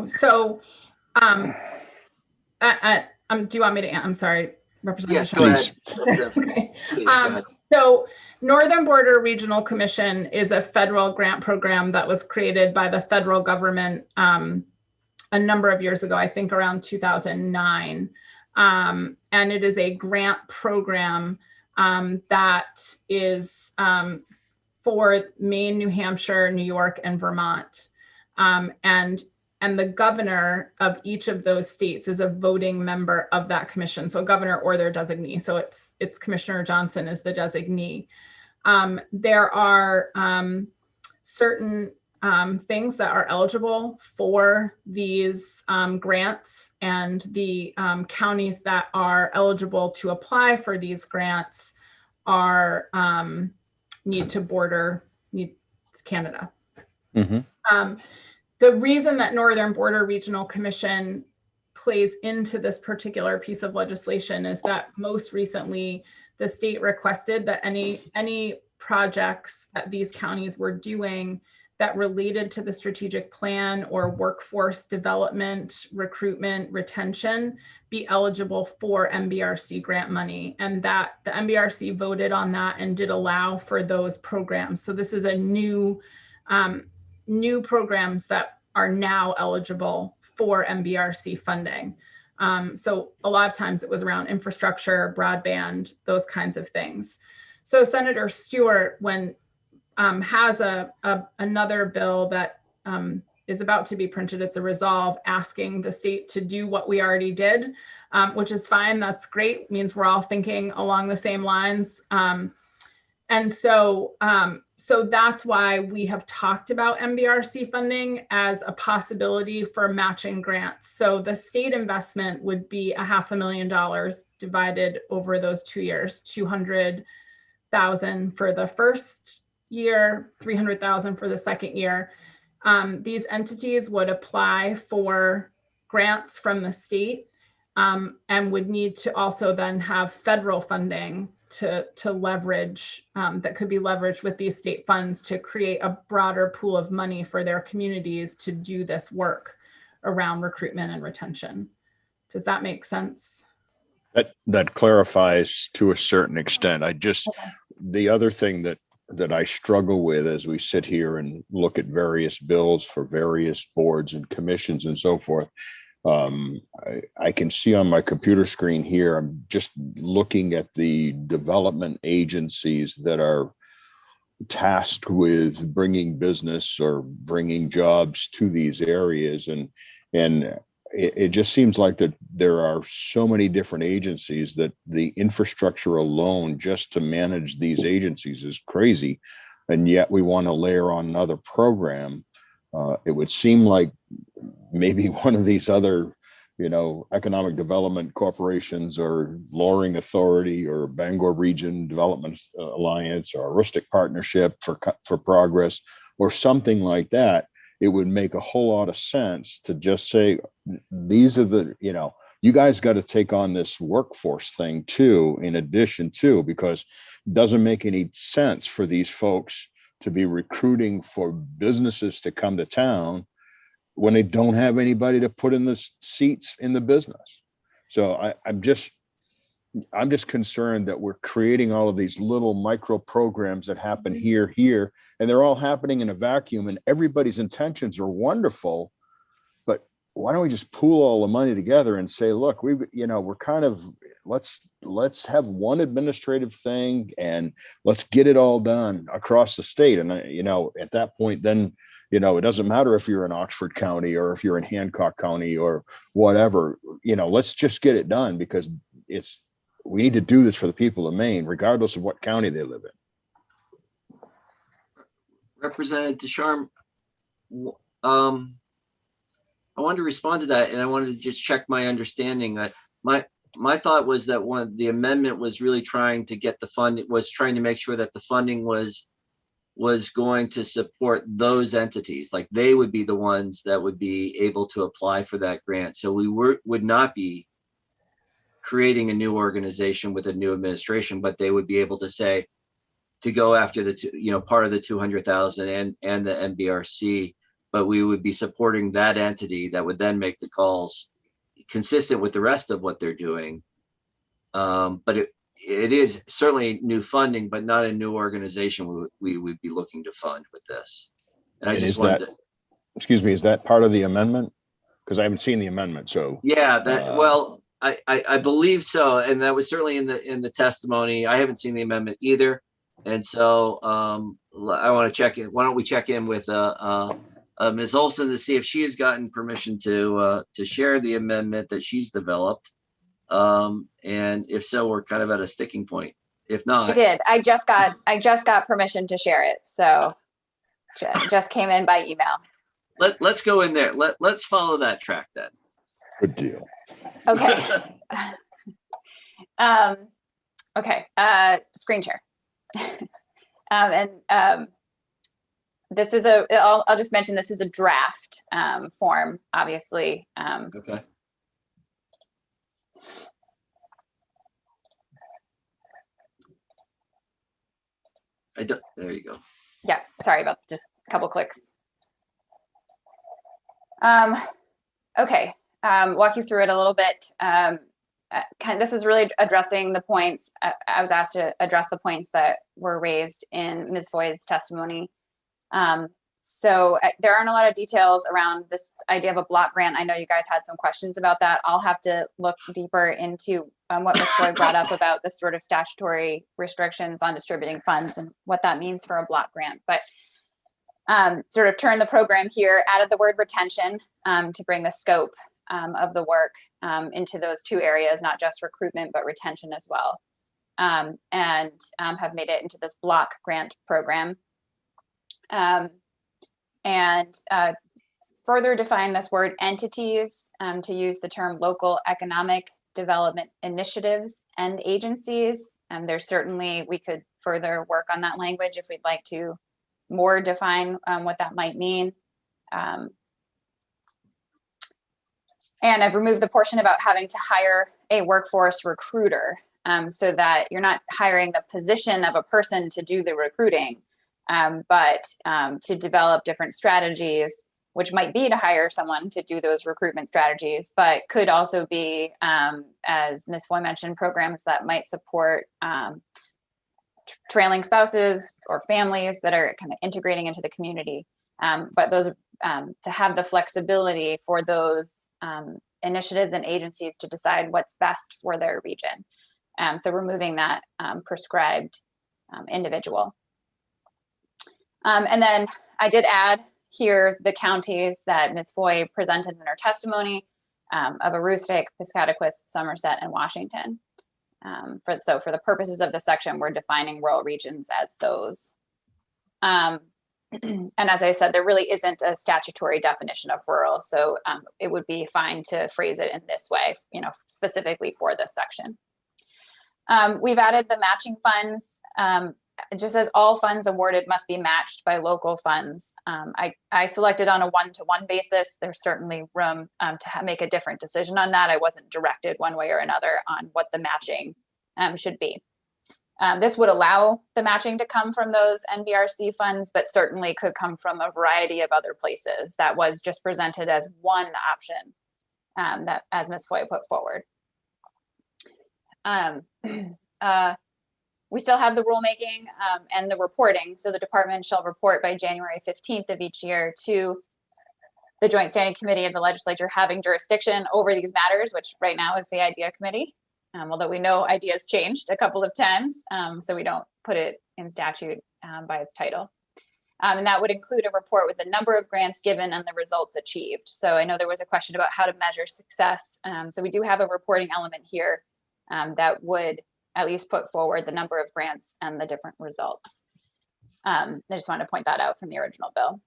So, do you want me to, I'm sorry, Representative. Yes, go ahead. Okay. Please, go ahead. So Northern Border Regional Commission is a federal grant program that was created by the federal government a number of years ago, I think around 2009. And it is a grant program that is for Maine, New Hampshire, New York, and Vermont. And the governor of each of those states is a voting member of that commission. So a governor or their designee. So it's Commissioner Johnson is the designee. There are certain things that are eligible for these grants, and the counties that are eligible to apply for these grants are need Canada. Mm-hmm. The reason that Northern Border Regional Commission plays into this particular piece of legislation is that most recently the state requested that any projects that these counties were doing that related to the strategic plan or workforce development, recruitment, retention be eligible for MBRC grant money, and that the MBRC voted on that and did allow for those programs. So this is a new programs that are now eligible for MBRC funding. So a lot of times it was around infrastructure, broadband, those kinds of things. So Senator Stewart, when has another bill that is about to be printed, it's a resolve asking the state to do what we already did, which is fine. That's great. It means we're all thinking along the same lines. And so that's why we have talked about MBRC funding as a possibility for matching grants. So the state investment would be $500,000 divided over those 2 years, $200,000 for the first year, $300,000 for the second year. These entities would apply for grants from the state and would need to also then have federal funding to leverage, that could be leveraged with these state funds to create a broader pool of money for their communities to do this work around recruitment and retention. Does that make sense? That clarifies to a certain extent. The other thing that I struggle with as we sit here and look at various bills for various boards and commissions and so forth, I can see on my computer screen here, I'm just looking at the development agencies that are tasked with bringing business or bringing jobs to these areas. And it just seems like that there are so many different agencies that the infrastructure alone just to manage these agencies is crazy. And yet we want to layer on another program. It would seem like maybe one of these other, economic development corporations or Loring Authority or Bangor Region Development Alliance or Aroostook Partnership for Progress or something like that, it would make a whole lot of sense to just say, these are the, you guys got to take on this workforce thing too, in addition to, because it doesn't make any sense for these folks to be recruiting for businesses to come to town when they don't have anybody to put in the seats in the business. So I'm just concerned that we're creating all of these little micro programs that happen here, and they're all happening in a vacuum, and everybody's intentions are wonderful, but why don't we just pool all the money together and say, look, we're kind of let's have one administrative thing and let's get it all done across the state. And at that point, then, it doesn't matter if you're in Oxford County or if you're in Hancock County or whatever, let's just get it done, because we need to do this for the people of Maine, regardless of what county they live in. Representative Ducharme, I wanted to respond to that, and I wanted to just check my understanding that my thought was that the amendment was really trying to get the fund, was trying to make sure that the funding was going to support those entities, like they would be the ones that would be able to apply for that grant. So we would not be creating a new organization with a new administration, but they would be able to say, to go after the part of the 200,000 and the MBRC, but we would be supporting that entity that would then make the calls consistent with the rest of what they're doing. But it is certainly new funding, but not a new organization we would be looking to fund with this. And I just wanted to, excuse me, is that part of the amendment? Because I haven't seen the amendment, so. Yeah, well, I believe so. And that was certainly in the testimony. I haven't seen the amendment either. And so I want to check it. Why don't we check in with Ms. Olson to see if she has gotten permission to share the amendment that she's developed. And if so, we're kind of at a sticking point. If not, I did. I just got permission to share it. So just came in by email. Let's go in there. Let's follow that track then. Good deal. Okay. Okay. Screen share. This is I'll just mention this is a draft form, obviously. Okay. There you go. Yeah, sorry about just a couple clicks. Okay, walk you through it a little bit. This is really addressing the points. I was asked to address the points that were raised in Ms. Foy's testimony. So there aren't a lot of details around this idea of a block grant. I know you guys had some questions about that. I'll have to look deeper into what Ms. Foy brought up about the sort of statutory restrictions on distributing funds and what that means for a block grant. But sort of turn the program here, added the word retention to bring the scope of the work into those two areas, not just recruitment, but retention as well. And have made it into this block grant program. Further define this word entities to use the term local economic development initiatives and agencies. There's certainly, we could further work on that language if we'd like to more define what that might mean. And I've removed the portion about having to hire a workforce recruiter so that you're not hiring the position of a person to do the recruiting, but to develop different strategies, which might be to hire someone to do those recruitment strategies, but could also be, as Ms. Foy mentioned, programs that might support trailing spouses or families that are kind of integrating into the community. But those to have the flexibility for those initiatives and agencies to decide what's best for their region. So removing that prescribed individual. And then I did add here the counties that Ms. Foy presented in her testimony of Aroostook, Piscataquis, Somerset, and Washington. So for the purposes of the section, we're defining rural regions as those. And as I said, there really isn't a statutory definition of rural, so it would be fine to phrase it in this way, specifically for this section. We've added the matching funds. It just says all funds awarded must be matched by local funds. I selected on a one-to-one basis. There's certainly room to make a different decision on that. I wasn't directed one way or another on what the matching should be. This would allow the matching to come from those NBRC funds, but certainly could come from a variety of other places. That was just presented as one option that as Ms. Foy put forward. We still have the rulemaking and the reporting. So the department shall report by January 15th of each year to the Joint Standing Committee of the Legislature having jurisdiction over these matters, which right now is the IDEA Committee. although we know ideas changed a couple of times, so we don't put it in statute by its title. And that would include a report with the number of grants given and the results achieved. So I know there was a question about how to measure success. So we do have a reporting element here that would at least put forward the number of grants and the different results. I just wanted to point that out from the original bill.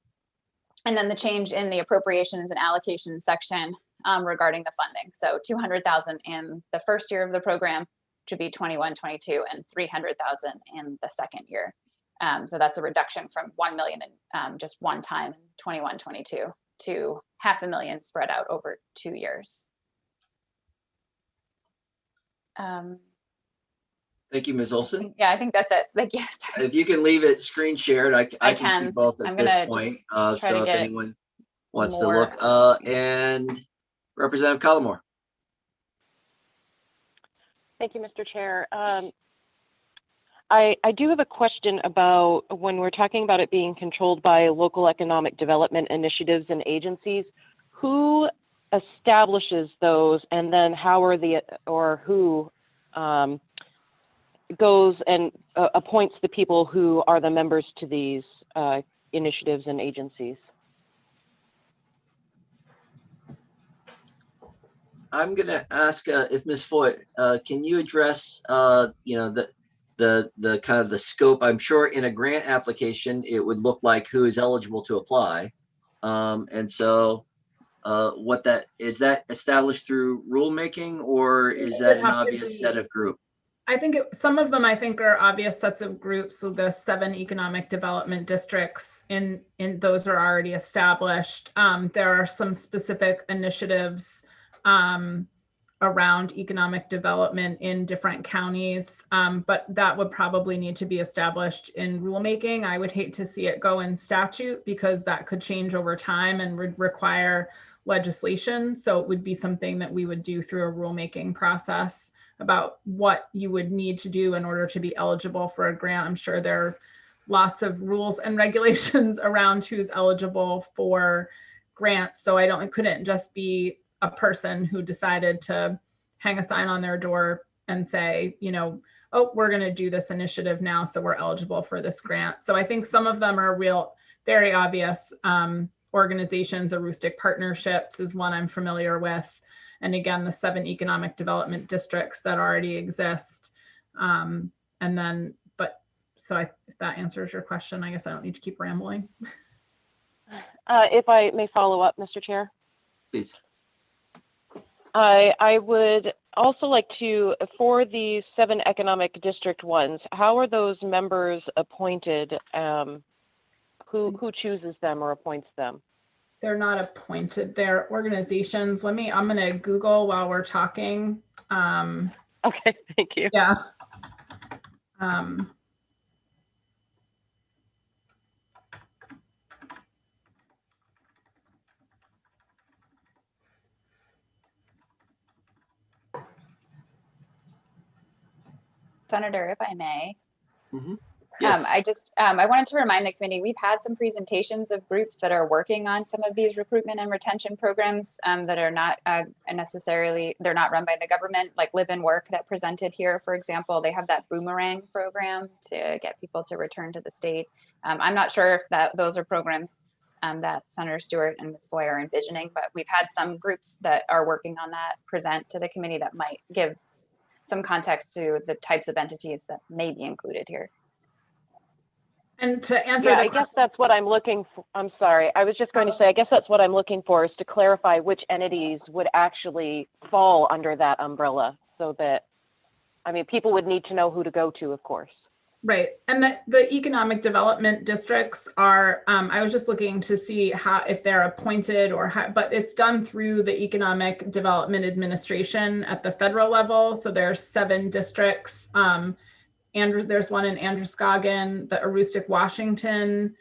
And then the change in the appropriations and allocations section regarding the funding. So 200,000 in the first year of the program to be 21-22 and 300,000 in the second year. So that's a reduction from 1 million in just one time in 21-22 to $500,000 spread out over 2 years. Thank you, Ms. Olson. Yeah, I think that's it. Thank you. Sorry. If you can leave it screen shared, I can see can. both at I'm this gonna point. just try to So if get anyone wants to more. look, and Representative Collmore. Thank you, Mr. Chair. I do have a question about when we're talking about it being controlled by local economic development initiatives and agencies, who establishes those, and then how are who goes and appoints the people who are the members to these initiatives and agencies? I'm going to ask if Ms. Foyt, can you address, the kind of the scope? I'm sure in a grant application, it would look like who is eligible to apply. And so what that is, that established through rulemaking, or is that an obvious set of group? I think some of them I think are obvious sets of groups. So the 7 economic development districts in those are already established. There are some specific initiatives around economic development in different counties, but that would probably need to be established in rulemaking. I would hate to see it go in statute because that could change over time and would require legislation. So it would be something that we would do through a rulemaking process about what you would need to do in order to be eligible for a grant. I'm sure there are lots of rules and regulations around who's eligible for grants. So it couldn't just be a person who decided to hang a sign on their door and say, oh, we're going to do this initiative now, so we're eligible for this grant. So I think some of them are very obvious organizations. Aroostook Partnerships is one I'm familiar with. And again, the 7 economic development districts that already exist. If that answers your question, I guess I don't need to keep rambling. If I may follow up, Mr. Chair. Please. I would also like to, for the 7 economic district ones, how are those members appointed? Who chooses them or appoints them? They're not appointed. They're organizations. I'm going to Google while we're talking. Okay, thank you. Yeah. Senator, if I may. Mm-hmm. Yes. I wanted to remind the committee, we've had some presentations of groups that are working on some of these recruitment and retention programs that are not they're not run by the government, like Live and Work that presented here, for example. They have that Boomerang program to get people to return to the state. I'm not sure if those are programs that Senator Stewart and Ms. Foy are envisioning, but we've had some groups that are working on that present to the committee that might give some context to the types of entities that may be included here. And to answer I guess that's what I'm looking for. I'm sorry. I was just going to say, I guess that's what I'm looking for, is to clarify which entities would actually fall under that umbrella, so that, people would need to know who to go to, of course. Right. And the economic development districts are, I was just looking to see if they're appointed but it's done through the Economic Development Administration at the federal level. So there's 7 districts. There's one in Androscoggin, the Aroostook, Washington,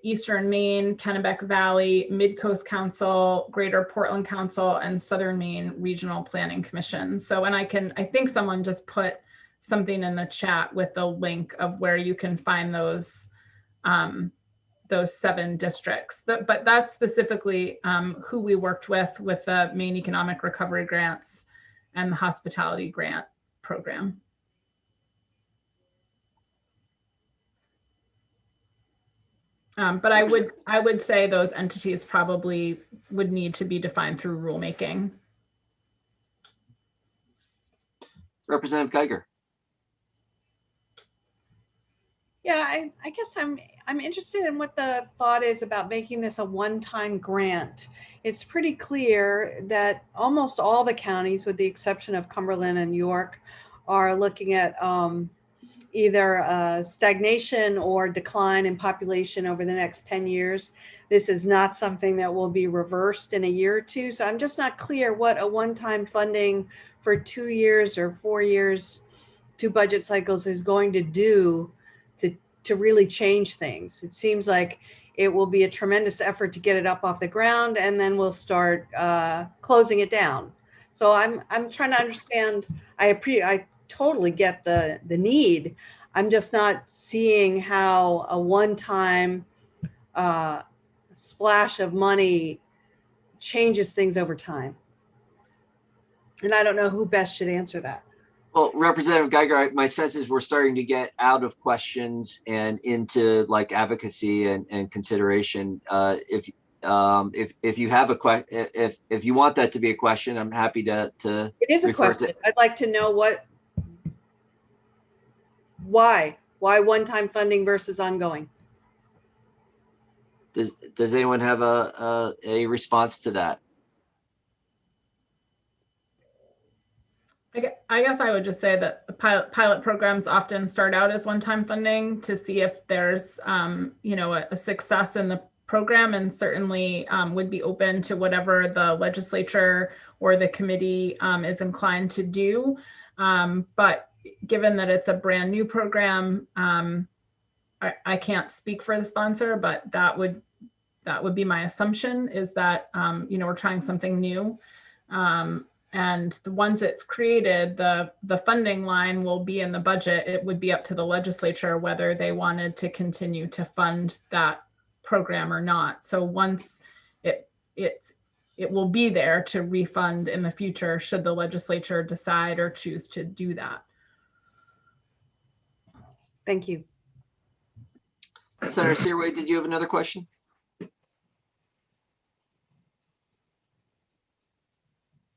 Eastern Maine, Kennebec Valley, Mid-Coast Council, Greater Portland Council, and Southern Maine Regional Planning Commission. So, and I think someone just put something in the chat with the link of where you can find those 7 districts. But that's specifically who we worked with the Maine Economic Recovery Grants and the hospitality grant program. But I would say those entities probably would need to be defined through rulemaking. Representative Geiger. Yeah, I guess I'm interested in what the thought is about making this a one-time grant. It's pretty clear that almost all the counties, with the exception of Cumberland and York, are looking at either stagnation or decline in population over the next 10 years. This is not something that will be reversed in a year or two. So I'm just not clear what a one-time funding for 2 years or 4 years, 2 budget cycles is going to do to really change things. It seems like it will be a tremendous effort to get it up off the ground, and then we'll start closing it down. So I'm trying to understand. I totally get the need. I'm just not seeing how a one-time splash of money changes things over time. And I don't know who best should answer that. Well, Representative Geiger, my sense is we're starting to get out of questions and into like advocacy and consideration. If you have a question, if you want that to be a question, I'm happy to. It is a question. I'd like to know why one-time funding versus ongoing. Does anyone have a response to that? I guess I would just say that the pilot programs often start out as one-time funding to see if there's, a success in the program, and certainly would be open to whatever the legislature or the committee is inclined to do. But given that it's a brand new program, I can't speak for the sponsor, but that would be my assumption, is that, we're trying something new. And once it's created, the funding line will be in the budget. It would be up to the legislature whether they wanted to continue to fund that program or not. So once it will be there to refund in the future, should the legislature decide or choose to do that. Thank you. Senator Searway, did you have another question?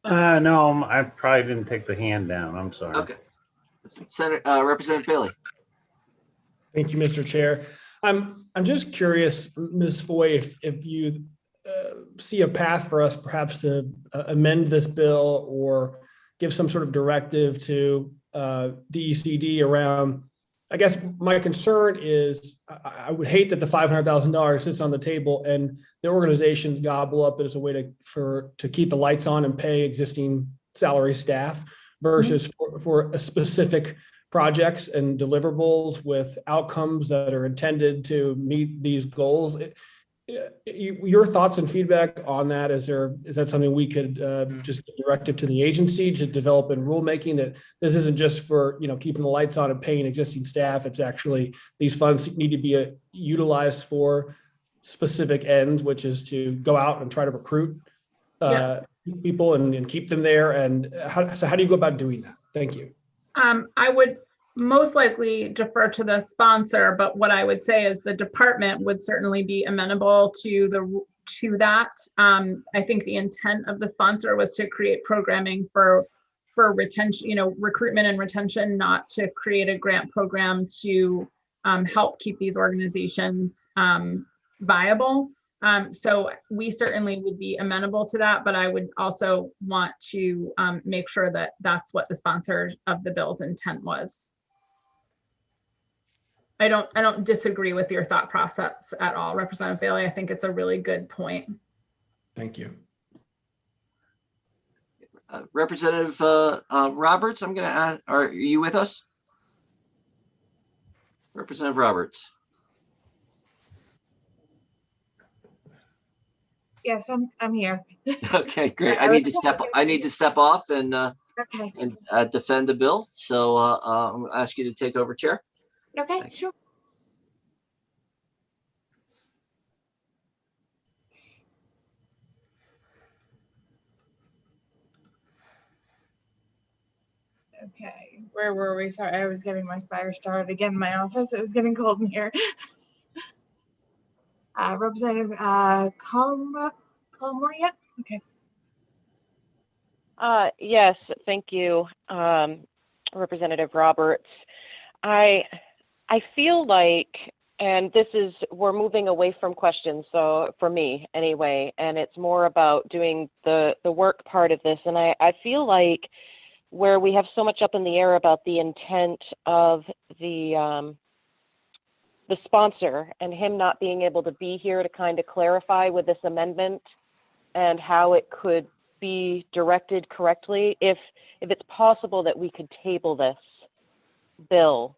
No, I probably didn't take the hand down. I'm sorry. Okay. Senator Representative Bailey. Thank you, Mr. Chair. I'm just curious, Ms. Foy, if you see a path for us perhaps to amend this bill or give some sort of directive to DECD around. I guess my concern is I would hate that the $500,000 sits on the table and the organizations gobble up as a way to keep the lights on and pay existing salary staff versus for a specific projects and deliverables with outcomes that are intended to meet these goals. Your thoughts and feedback on that? Is that something we could just get directed to the agency to develop in rulemaking, that this isn't just for keeping the lights on and paying existing staff? It's actually these funds need to be utilized for specific ends, which is to go out and try to recruit people and keep them there. And how do you go about doing that? Thank you. I would most likely defer to the sponsor, but what I would say is the department would certainly be amenable to that. I think the intent of the sponsor was to create programming for retention, recruitment and retention, not to create a grant program to help keep these organizations viable. So we certainly would be amenable to that, but I would also want to make sure that that's what the sponsor of the bill's intent was. I don't disagree with your thought process at all, Representative Bailey. I think it's a really good point. Thank you. Representative Roberts, I'm going to ask, are you with us? Representative Roberts. Yes, I'm here. Okay, great. I need to step off and defend the bill. So I'm going to ask you to take over chair. Okay, sure. Okay, where were we? Sorry, I was getting my fire started again in my office. It was getting cold in here. Representative Collmore, yeah? Okay. Yes, thank you, Representative Roberts. I feel like, and this is, we're moving away from questions, so for me anyway, and it's more about doing the work part of this. And I feel like where we have so much up in the air about the intent of the sponsor and him not being able to be here to kind of clarify with this amendment and how it could be directed correctly, if it's possible that we could table this bill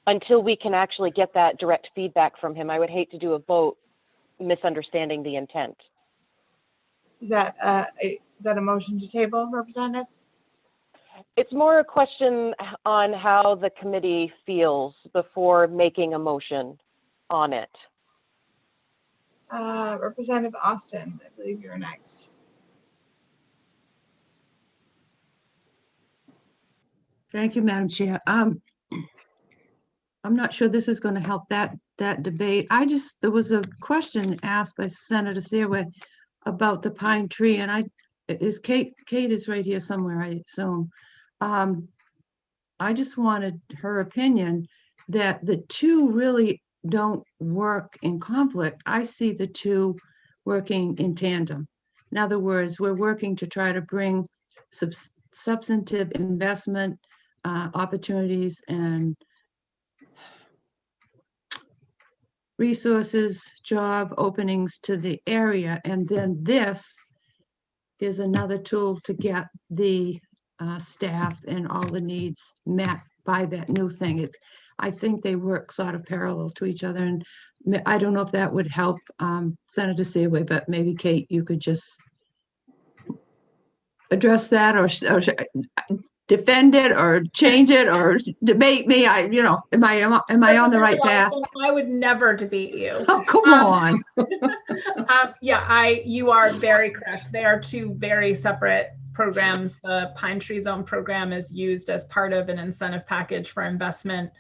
until we can actually get that direct feedback from him. I would hate to do a vote misunderstanding the intent. Is that a motion to table, Representative? It's more a question on how the committee feels before making a motion on it. Representative Austin, I believe you're next. Thank you, Madam Chair. I'm not sure this is going to help that debate. There was a question asked by Senator Seaway about the pine tree, and Kate is right here somewhere, I assume. I just wanted her opinion that the two really don't work in conflict. I see the two working in tandem. In other words, we're working to try to bring substantive investment opportunities and resources, job openings to the area. And then this is another tool to get the staff and all the needs met by that new thing. I think they work sort of parallel to each other. And I don't know if that would help Senator Seaway, but maybe Kate, you could just address that or defend it or change it or debate me. Am I on the right path? I would never debate you. Oh, come on. You are very correct. They are two very separate programs. The Pine Tree Zone program is used as part of an incentive package for investment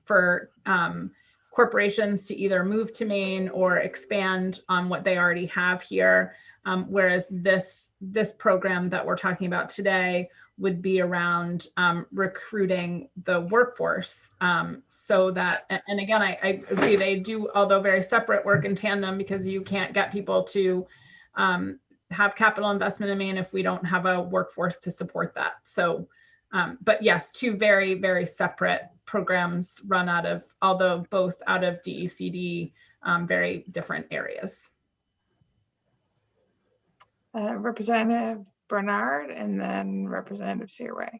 for corporations to either move to Maine or expand on what they already have here. Whereas this program that we're talking about today would be around recruiting the workforce so that, and again, I agree, they do, although very separate, work in tandem because you can't get people to have capital investment in Maine if we don't have a workforce to support that. So, but yes, two very, very separate programs run out of, although both out of DECD, very different areas. Representative Bernard and then Representative Seaway.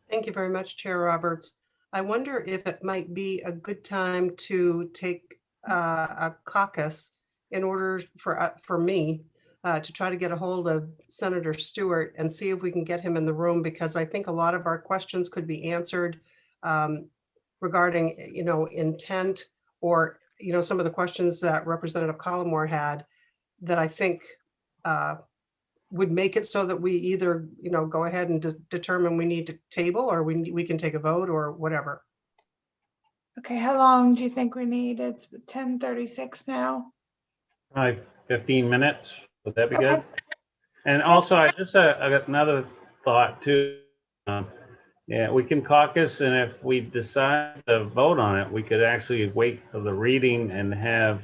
Thank you very much, Chair Roberts. I wonder if it might be a good time to take a caucus in order for me to try to get a hold of Senator Stewart and see if we can get him in the room, because I think a lot of our questions could be answered regarding, intent or, some of the questions that Representative Collmore had that I think would make it so that we either, go ahead and determine we need to table or we can take a vote or whatever. Okay, how long do you think we need? It's 10:36 now. 15 minutes. Would that be Okay. good? And also, I got another thought too. Yeah, we can caucus, and if we decide to vote on it, we could actually wait for the reading and have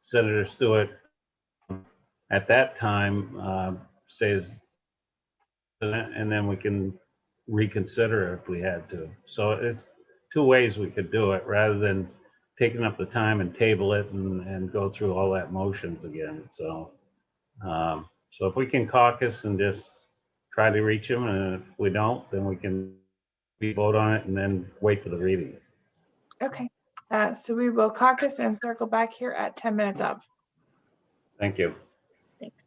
Senator Stewart at that time says, and then we can reconsider if we had to. So it's two ways we could do it rather than taking up the time and table it and go through all that motions again. So, so if we can caucus and just try to reach him, and if we don't, then we can vote on it and then wait for the reading. Okay, so we will caucus and circle back here at 10 minutes of. Thank you. Thanks.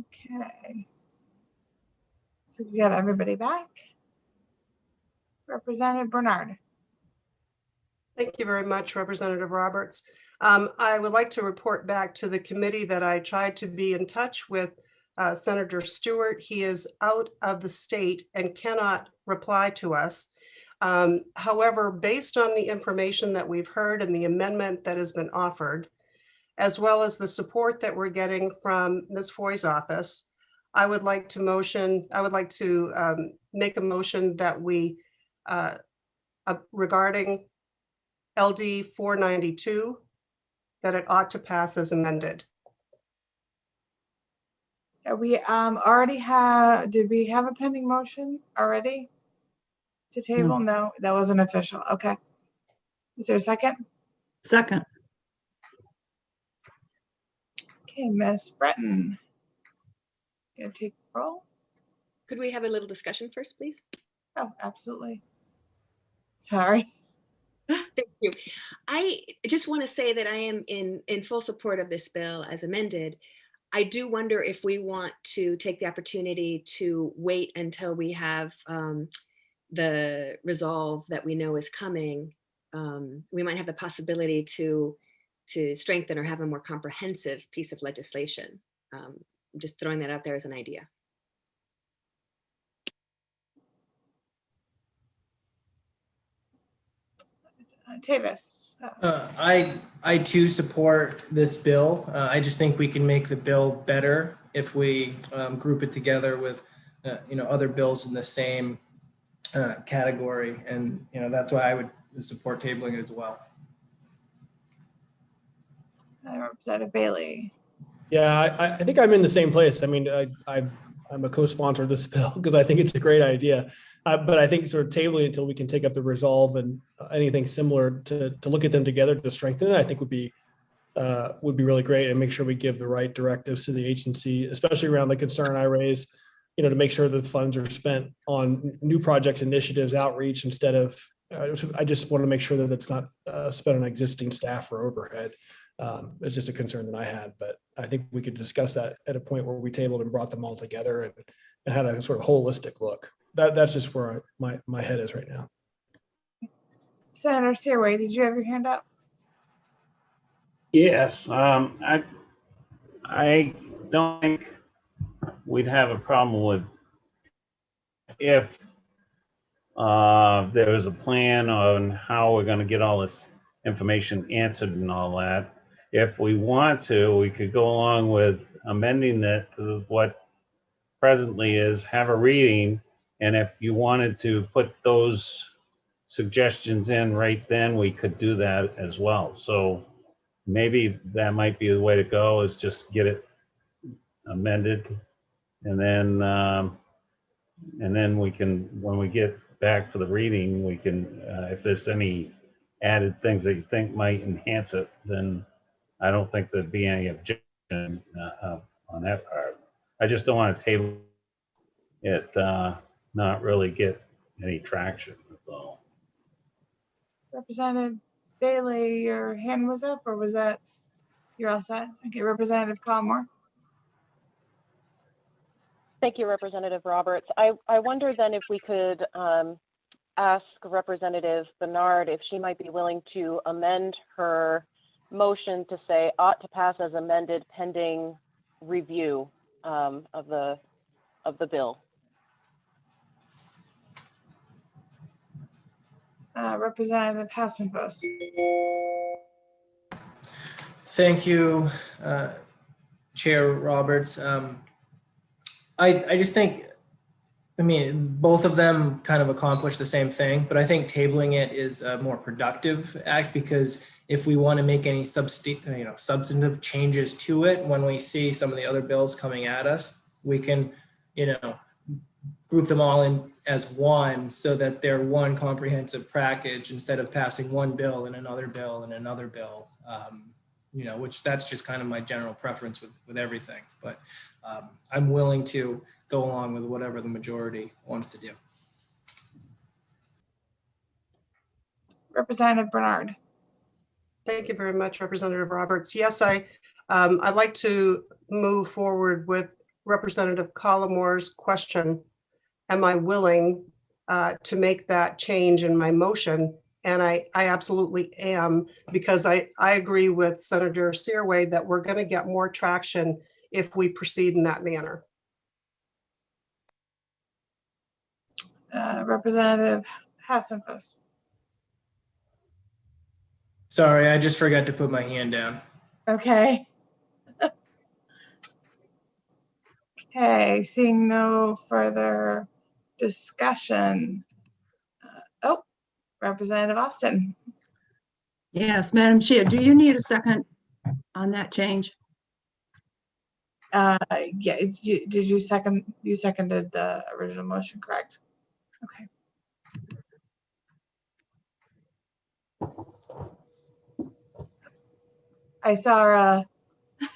Okay. So we got everybody back. Representative Bernard. Thank you very much, Representative Roberts. I would like to report back to the committee that I tried to be in touch with Senator Stewart. He is out of the state and cannot reply to us. However, based on the information that we've heard and the amendment that has been offered, as well as the support that we're getting from Ms. Foy's office, I would like to make a motion that we, regarding LD 492, that it ought to pass as amended. We already have, did we have a pending motion already to table? No, that wasn't official. Okay. Is there a second? Second. Okay, Ms. Breton. You gonna take the roll? Could we have a little discussion first, please? Oh, absolutely. Sorry. Thank you. I just want to say that I am in full support of this bill as amended. I do wonder if we want to take the opportunity to wait until we have the resolve that we know is coming. We might have the possibility to strengthen or have a more comprehensive piece of legislation. I'm just throwing that out there as an idea. Tavis. I too support this bill. I just think we can make the bill better if we group it together with other bills in the same category, and that's why I would support tabling it as well. Representative Bailey. Yeah, I think I'm in the same place. I mean, I'm a co-sponsor of this bill because I think it's a great idea. But I think sort of tabling until we can take up the resolve and anything similar to look at them together to strengthen it, I think would be really great, and make sure we give the right directives to the agency, especially around the concern I raised, to make sure that the funds are spent on new projects, initiatives, outreach, instead of, I just want to make sure that it's not spent on existing staff or overhead. It's just a concern that I had, but I think we could discuss that at a point where we tabled and brought them all together and had a sort of holistic look. That's just where my head is right now. Senator Searway, did you have your hand up? Yes, I don't think we'd have a problem with if there was a plan on how we're going to get all this information answered and all that. If we want to, we could go along with amending that to what presently is, have a reading, and if you wanted to put those suggestions in right then, we could do that as well. So maybe that might be the way to go, is just get it amended, and then we can, when we get back for the reading, we can, if there's any added things that you think might enhance it, then I don't think there'd be any objection on that part. I just don't want to table it, not really get any traction, that's all. Representative Bailey, your hand was up, or was that, you're all set? Okay, Representative Collmore. Thank you, Representative Roberts. I wonder then if we could ask Representative Bernard if she might be willing to amend her motion to say ought to pass as amended pending review of the bill. Representative Hassenfuss. Thank you, Chair Roberts. I just think, both of them kind of accomplish the same thing, but I think tabling it is a more productive act, because if we want to make any substantive changes to it when we see some of the other bills coming at us, we can, group them all in as one, so that they're one comprehensive package instead of passing one bill and another bill and another bill. Which that's just kind of my general preference with everything. But I'm willing to go along with whatever the majority wants to do. Representative Bernard. Thank you very much, Representative Roberts. Yes, I'd like to move forward with Representative Collimore's question, am I willing to make that change in my motion? And I absolutely am, because I agree with Senator Searway that we're going to get more traction if we proceed in that manner. Representative Hassenfuss. Sorry, I just forgot to put my hand down. Okay. Okay, seeing no further discussion. Oh, Representative Austin. Yes, Madam Chair, do you need a second on that change? Yeah, did you second? You seconded the original motion, correct? Okay. I saw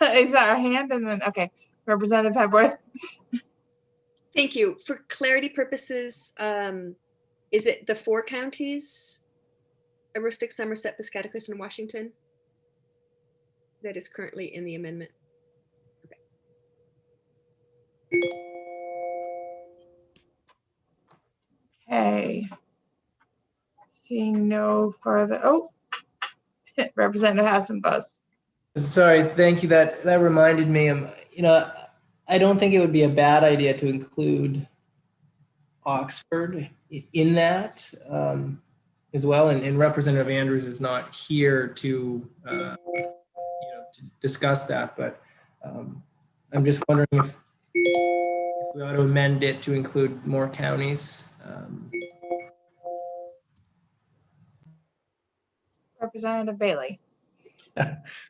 I saw a hand, and then okay, Representative Hepworth. Thank you. For clarity purposes, is it the 4 counties, Aroostook, Somerset, Piscataquis, and Washington, that is currently in the amendment? Okay. Seeing no further. Oh, Representative Hassenfuss. Sorry, thank you. That reminded me. I don't think it would be a bad idea to include Oxford in that as well. And Representative Andrews is not here to to discuss that, but I'm just wondering if we ought to amend it to include more counties. Representative Bailey.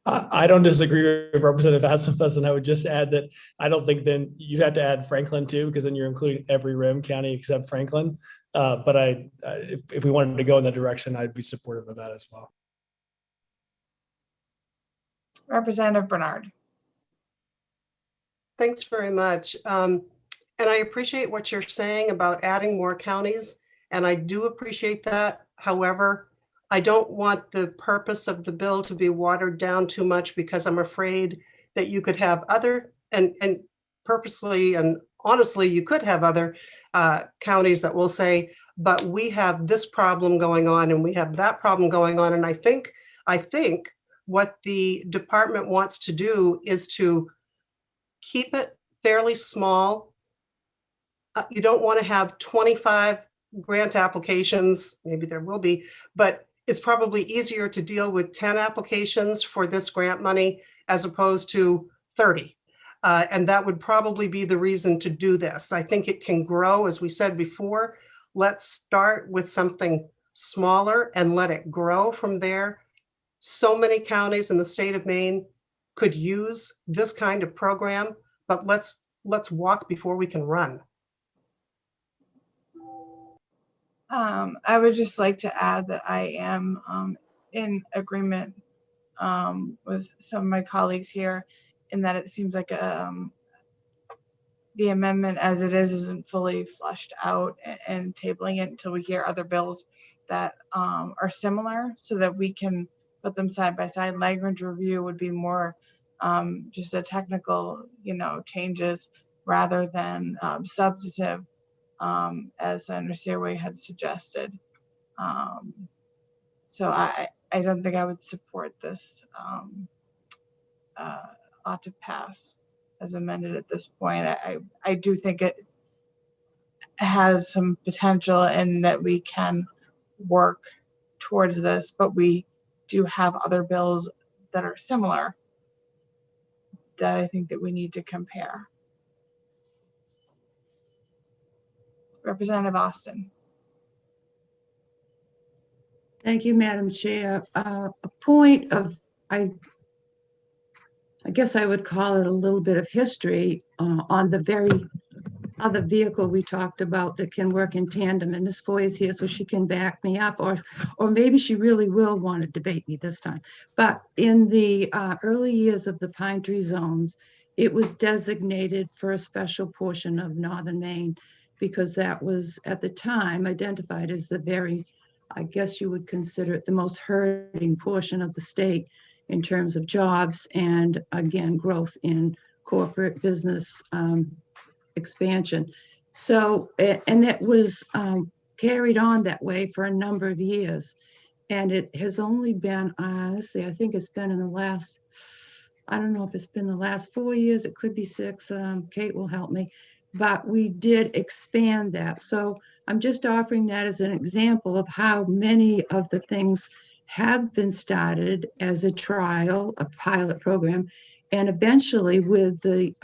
I don't disagree with Representative Hassenfuss, and I would just add that I don't think then you'd have to add Franklin too, because then you're including every rim county except Franklin. But if we wanted to go in that direction, I'd be supportive of that as well. Representative Bernard. Thanks very much. And I appreciate what you're saying about adding more counties, and I do appreciate that. However, I don't want the purpose of the bill to be watered down too much, because I'm afraid that you could have other, and purposely and honestly, you could have other counties that will say, but we have this problem going on and we have that problem going on. And I think what the department wants to do is to keep it fairly small. You don't want to have 25 grant applications, maybe there will be, but it's probably easier to deal with 10 applications for this grant money as opposed to 30. And that would probably be the reason to do this. I think it can grow, as we said before. Let's start with something smaller and let it grow from there. So many counties in the state of Maine could use this kind of program, but let's walk before we can run. I would just like to add that I am in agreement with some of my colleagues here, in that it seems like the amendment as it is isn't fully flushed out, and tabling it until we hear other bills that are similar, so that we can put them side by side. Language review would be more just a technical, changes rather than substantive, as Senator Searway had suggested. So I don't think I would support this ought to pass as amended at this point. I do think it has some potential in that we can work towards this, but we do have other bills that are similar that I think that we need to compare. Representative Austin. Thank you, Madam Chair. A point of, I guess I would call it a little bit of history on the very other vehicle we talked about that can work in tandem. And Ms. Foy is here, so she can back me up, or maybe she really will want to debate me this time. But in the early years of the Pine Tree Zones, it was designated for a special portion of Northern Maine, because that was at the time identified as the very, I guess you would consider it the most hurting portion of the state in terms of jobs and, again, growth in corporate business expansion. So, and that was carried on that way for a number of years. And it has only been, let's see, I think it's been in the last, I don't know if it's been the last 4 years, it could be 6, Kate will help me, but we did expand that. So I'm just offering that as an example of how many of the things have been started as a trial, a pilot program, and eventually with the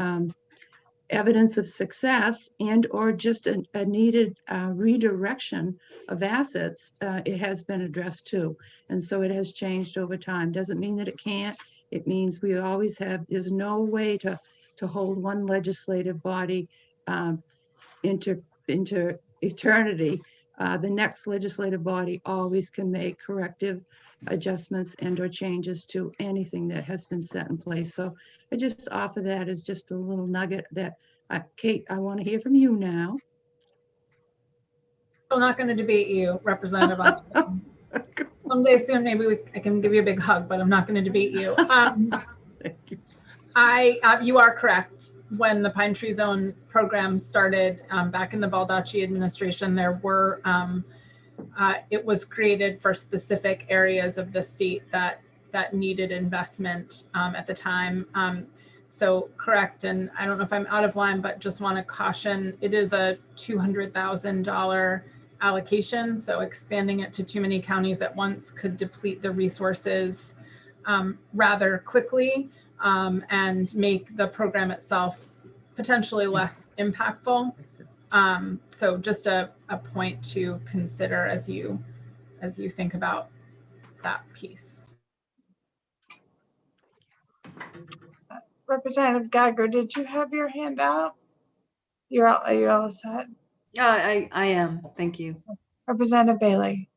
evidence of success and or just a needed redirection of assets, it has been addressed too. And so it has changed over time. Doesn't mean that it can't. It means we always have, there's no way to hold one legislative body into eternity. The next legislative body always can make corrective adjustments and or changes to anything that has been set in place. So I just offer that as just a little nugget that, Kate, I want to hear from you now. I'm not going to debate you, Representative. Someday soon, maybe I can give you a big hug, but I'm not going to debate you. Thank you. You are correct. When the Pine Tree Zone program started back in the Baldacci administration, there were it was created for specific areas of the state that needed investment at the time. So correct, and I don't know if I'm out of line, but just want to caution, it is a $200,000 allocation. So expanding it to too many counties at once could deplete the resources rather quickly and make the program itself potentially less impactful. So just a point to consider as you think about that piece. Representative Geiger, did you have your hand up? Are you all set? I am. Thank you. Representative Bailey.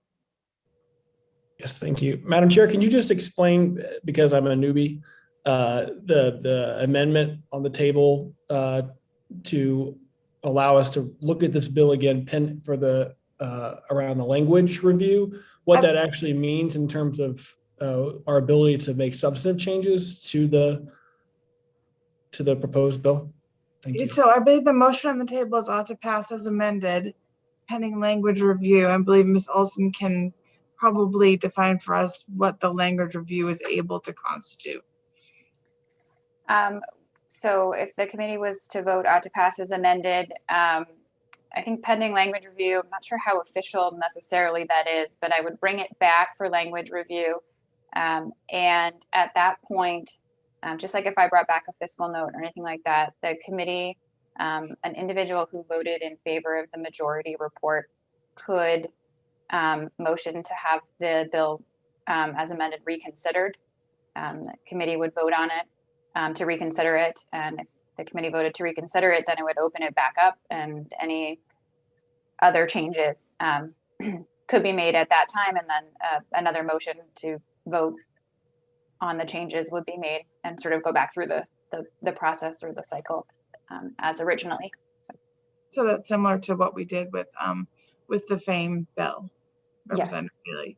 Yes, thank you. Madam Chair, can you just explain, because I'm a newbie, the amendment on the table to allow us to look at this bill again for the around the language review, what that actually means in terms of our ability to make substantive changes to the proposed bill? Thank you. So I believe the motion on the table is ought to pass as amended, pending language review. I believe Ms. Olson can probably define for us what the language review is able to constitute. So if the committee was to vote ought to pass as amended, I think pending language review, I'm not sure how official necessarily that is, but I would bring it back for language review. And at that point, just like if I brought back a fiscal note or anything like that, the committee, an individual who voted in favor of the majority report could motion to have the bill as amended reconsidered. The committee would vote on it to reconsider it. And if the committee voted to reconsider it, then it would open it back up and any other changes could be made at that time. And then another motion to vote on the changes would be made and sort of go back through the process or the cycle as originally. So that's similar to what we did with the FAME bill, Representative Yes. Bailey.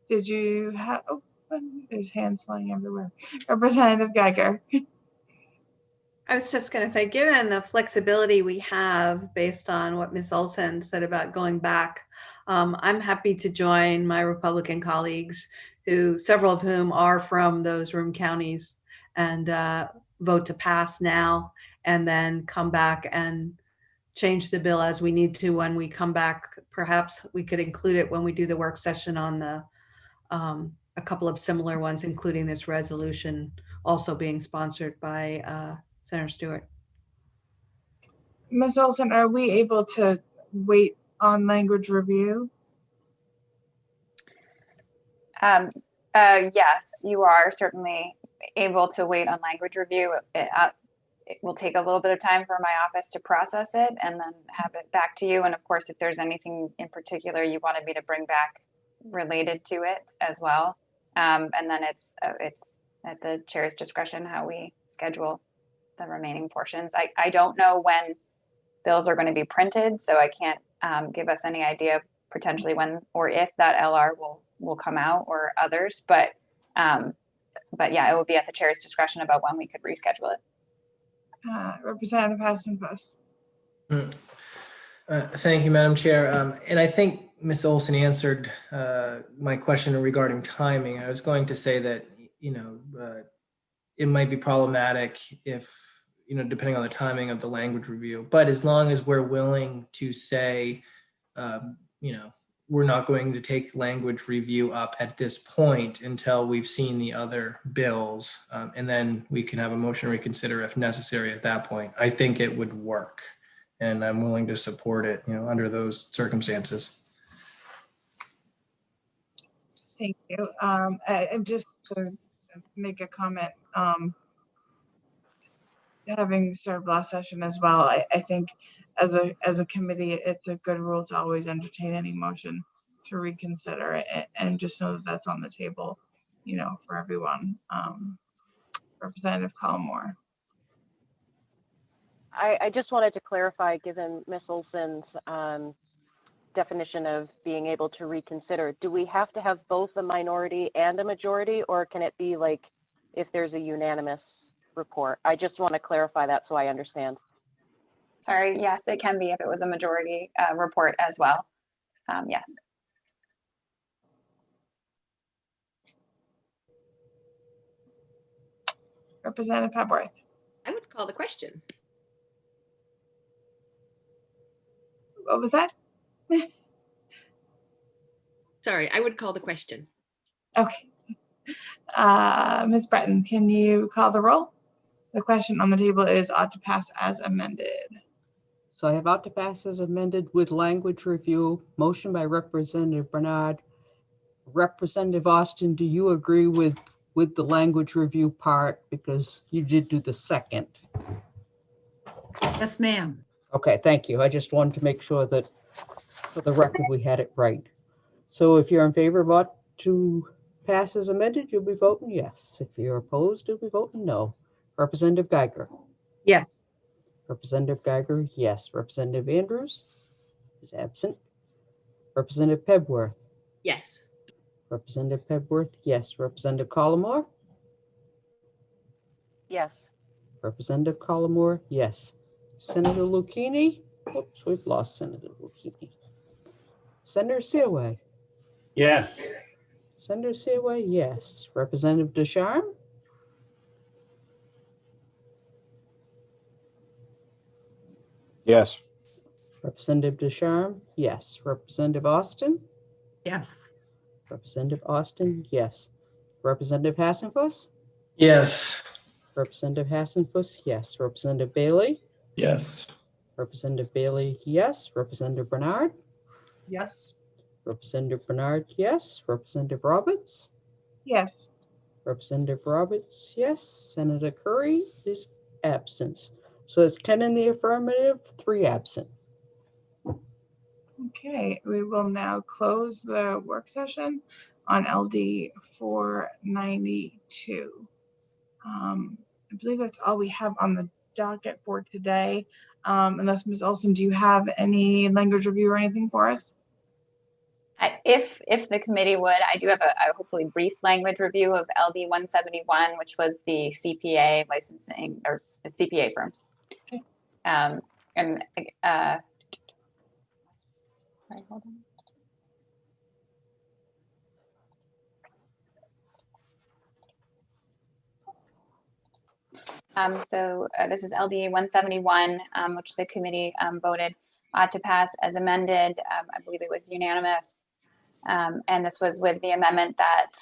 Did you have, oh, there's hands flying everywhere. Representative Geiger. I was just going to say, given the flexibility we have based on what Ms. Olson said about going back, I'm happy to join my Republican colleagues, several of whom are from those room counties, and vote to pass now and then come back and change the bill as we need to when we come back. Perhaps we could include it when we do the work session on a couple of similar ones, including this resolution also being sponsored by Senator Stewart. Ms. Olson, are we able to wait on language review? Yes, you are certainly able to wait on language review. It will take a little bit of time for my office to process it and then have it back to you. And of course, if there's anything in particular you wanted me to bring back related to it as well. And then it's at the chair's discretion how we schedule the remaining portions. I don't know when bills are going to be printed, so I can't give us any idea of potentially when or if that LR will come out or others, but yeah, it will be at the chair's discretion about when we could reschedule it. Representative Hassenfuss. Thank you, Madam Chair. And I think Ms. Olson answered my question regarding timing. I was going to say that, it might be problematic if, depending on the timing of the language review, but as long as we're willing to say, we're not going to take language review up at this point until we've seen the other bills, and then we can have a motion to reconsider if necessary at that point. I think it would work, and I'm willing to support it, under those circumstances. Thank you. And just to make a comment, having served last session as well, I think as a committee, it's a good rule to always entertain any motion to reconsider it, and just know that that's on the table, for everyone. Representative Collmore. I just wanted to clarify, given Ms. Olson's definition of being able to reconsider, do we have to have both a minority and a majority, or can it be like if there's a unanimous report? I just want to clarify that so I understand. Sorry, yes, it can be if it was a majority report as well. Yes. Representative Pepworth. I would call the question. What was that? Sorry, I would call the question. Okay. Ms. Breton, can you call the roll? The question on the table is ought to pass as amended. So I have ought to pass as amended with language review. Motion by Representative Bernard. Representative Austin, do you agree with the language review part? Because you did do the second. Yes, ma'am. Okay, thank you. I just wanted to make sure that for the record we had it right. So if you're in favor of ought to pass as amended, you'll be voting yes. If you're opposed, you'll be voting no. Representative Geiger. Yes. Representative Geiger, yes. Representative Andrews is absent. Representative Pebworth. Yes. Representative Pebworth, yes. Representative Collmore. Yes. Representative Collmore, yes. Senator Lucchini. Oops, we've lost Senator Lucchini. Senator Seaway. Yes. Senator Seaway, yes. Representative Deschamps. Yes. Representative Deschamps, yes. Representative Austin. Yes. Representative Austin, yes. Representative Hassenfuss. Yes. Representative Hassenfuss, yes. Representative Bailey. Yes. Representative Bailey, yes. Representative Bernard. Yes. Representative Bernard, yes. Representative Roberts. Yes. Representative Roberts, yes. Senator Curry is absent. So it's 10 in the affirmative, 3 absent. Okay, we will now close the work session on LD 492. I believe that's all we have on the docket for today. Unless Ms. Olson, do you have any language review or anything for us? If the committee would, I do have a hopefully brief language review of LD 171, which was the CPA licensing or the CPA firms. Okay. Sorry, hold on. So this is LD 171, which the committee voted to pass as amended. I believe it was unanimous. And this was with the amendment that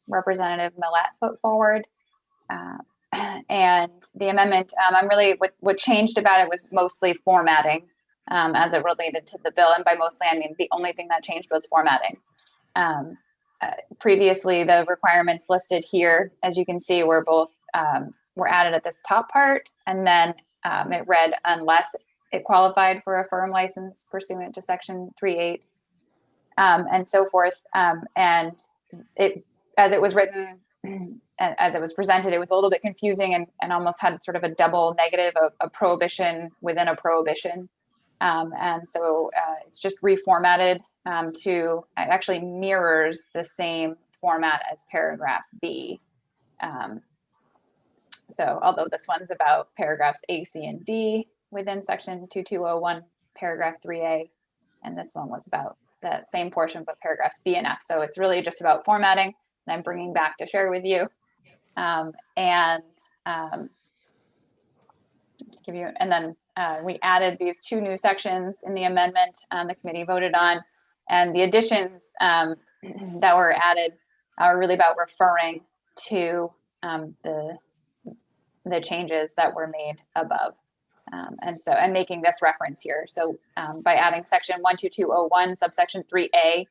Representative Millett put forward. And the amendment, what changed about it was mostly formatting as it related to the bill. And by mostly, I mean, the only thing that changed was formatting. Previously, the requirements listed here, as you can see, were both were added at this top part. And then it read, unless it qualified for a firm license pursuant to section 3.8 and so forth. And it, as it was written, as it was presented, it was a little bit confusing and almost had sort of a double negative of a prohibition within a prohibition. And so it's just reformatted to, it actually mirrors the same format as paragraph B. So although this one's about paragraphs A, C, and D within section 2201, paragraph 3A, and this one was about the same portion, but paragraphs B and F. So it's really just about formatting, and I'm bringing back to share with you. Just give you, and then we added these 2 new sections in the amendment the committee voted on, and the additions that were added are really about referring to the changes that were made above. And making this reference here. So by adding section 12201 subsection 3A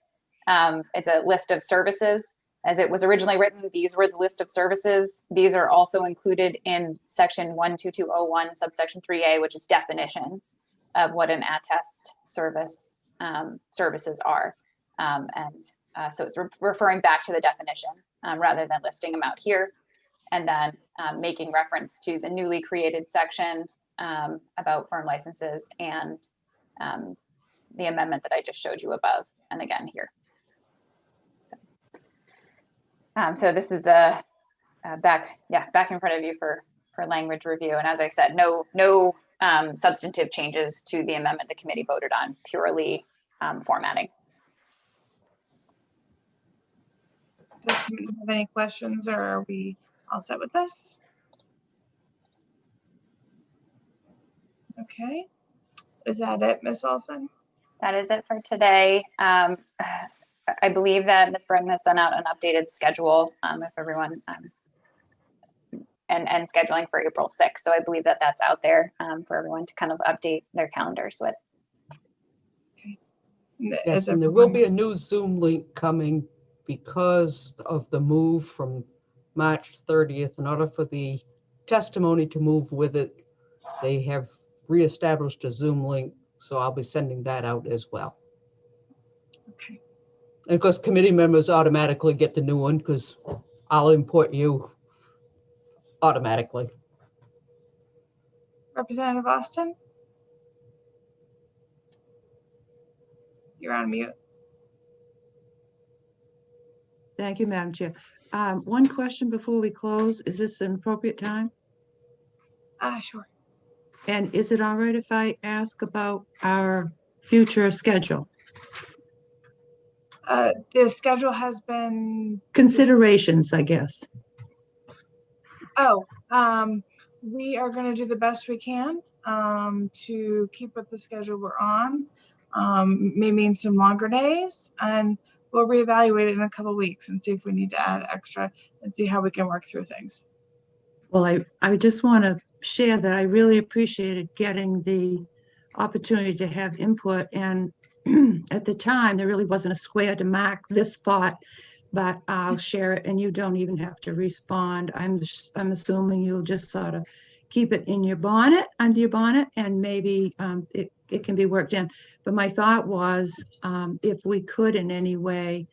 is a list of services. As it was originally written, these were the list of services. These are also included in section 12201 subsection 3A, which is definitions of what an attest service services are. So it's referring back to the definition rather than listing them out here. And then making reference to the newly created section about firm licenses and the amendment that I just showed you above, and again here. So this is back in front of you for language review. And as I said, no substantive changes to the amendment the committee voted on, purely formatting. Does the committee have any questions, or are we all set with this? Okay. Is that it, Ms. Olson? That is it for today. I believe that Ms. Brennan has sent out an updated schedule if everyone, and scheduling for April 6th. So I believe that that's out there for everyone to kind of update their calendars with. Okay. Yes, and there will be a new Zoom link coming because of the move from March 30th. In order for the testimony to move with it, they have reestablished a Zoom link. So I'll be sending that out as well. Okay. And of course, committee members automatically get the new one because I'll import you automatically. Representative Austin? You're on mute. Thank you, Madam Chair. One question before we close. Is this an appropriate time? Sure. And is it all right if I ask about our future schedule? The schedule has been Considerations, I guess. We are going to do the best we can to keep with the schedule we're on. May mean some longer days, and we'll reevaluate it in a couple of weeks and see if we need to add extra and see how we can work through things. Well, I just want to share that I really appreciated getting the opportunity to have input, and at the time there really wasn't a square to mark this thought, but I'll share it and you don't even have to respond. I'm assuming you'll just sort of keep it in your bonnet, under your bonnet, and maybe it can be worked in. But my thought was if we could in any way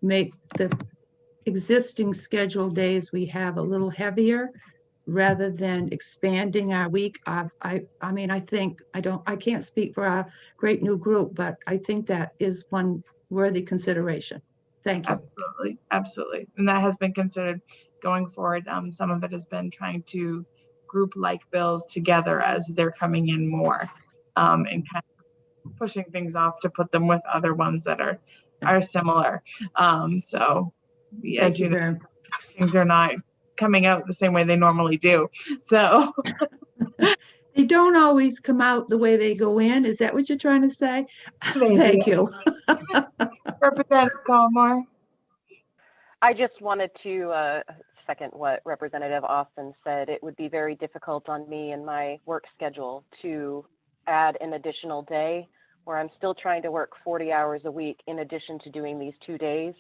make the existing scheduled days we have a little heavier rather than expanding our week. I mean, I can't speak for our great new group, but I think that is one worthy consideration. Thank you. Absolutely, absolutely. And that has been considered going forward. Some of it has been trying to group like bills together as they're coming in more and kind of pushing things off to put them with other ones that are similar. So as you know, things are not coming out the same way they normally do. So they don't always come out the way they go in. Is that what you're trying to say? Thank you. Representative Collmore. I just wanted to second what Representative Austin said. It would be very difficult on me and my work schedule to add an additional day where I'm still trying to work 40 hours a week in addition to doing these 2 days.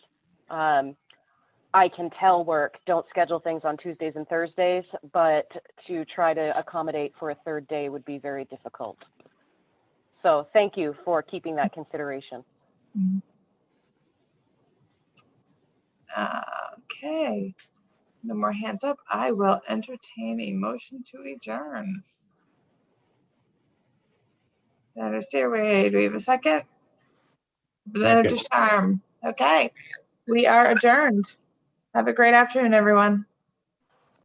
I can tell work, don't schedule things on Tuesdays and Thursdays, but to try to accommodate for a third day would be very difficult. So thank you for keeping that consideration. Okay, no more hands up. I will entertain a motion to adjourn. Senator Seaway, do we have a second? Representative Ducharme. Okay, we are adjourned. Have a great afternoon, everyone.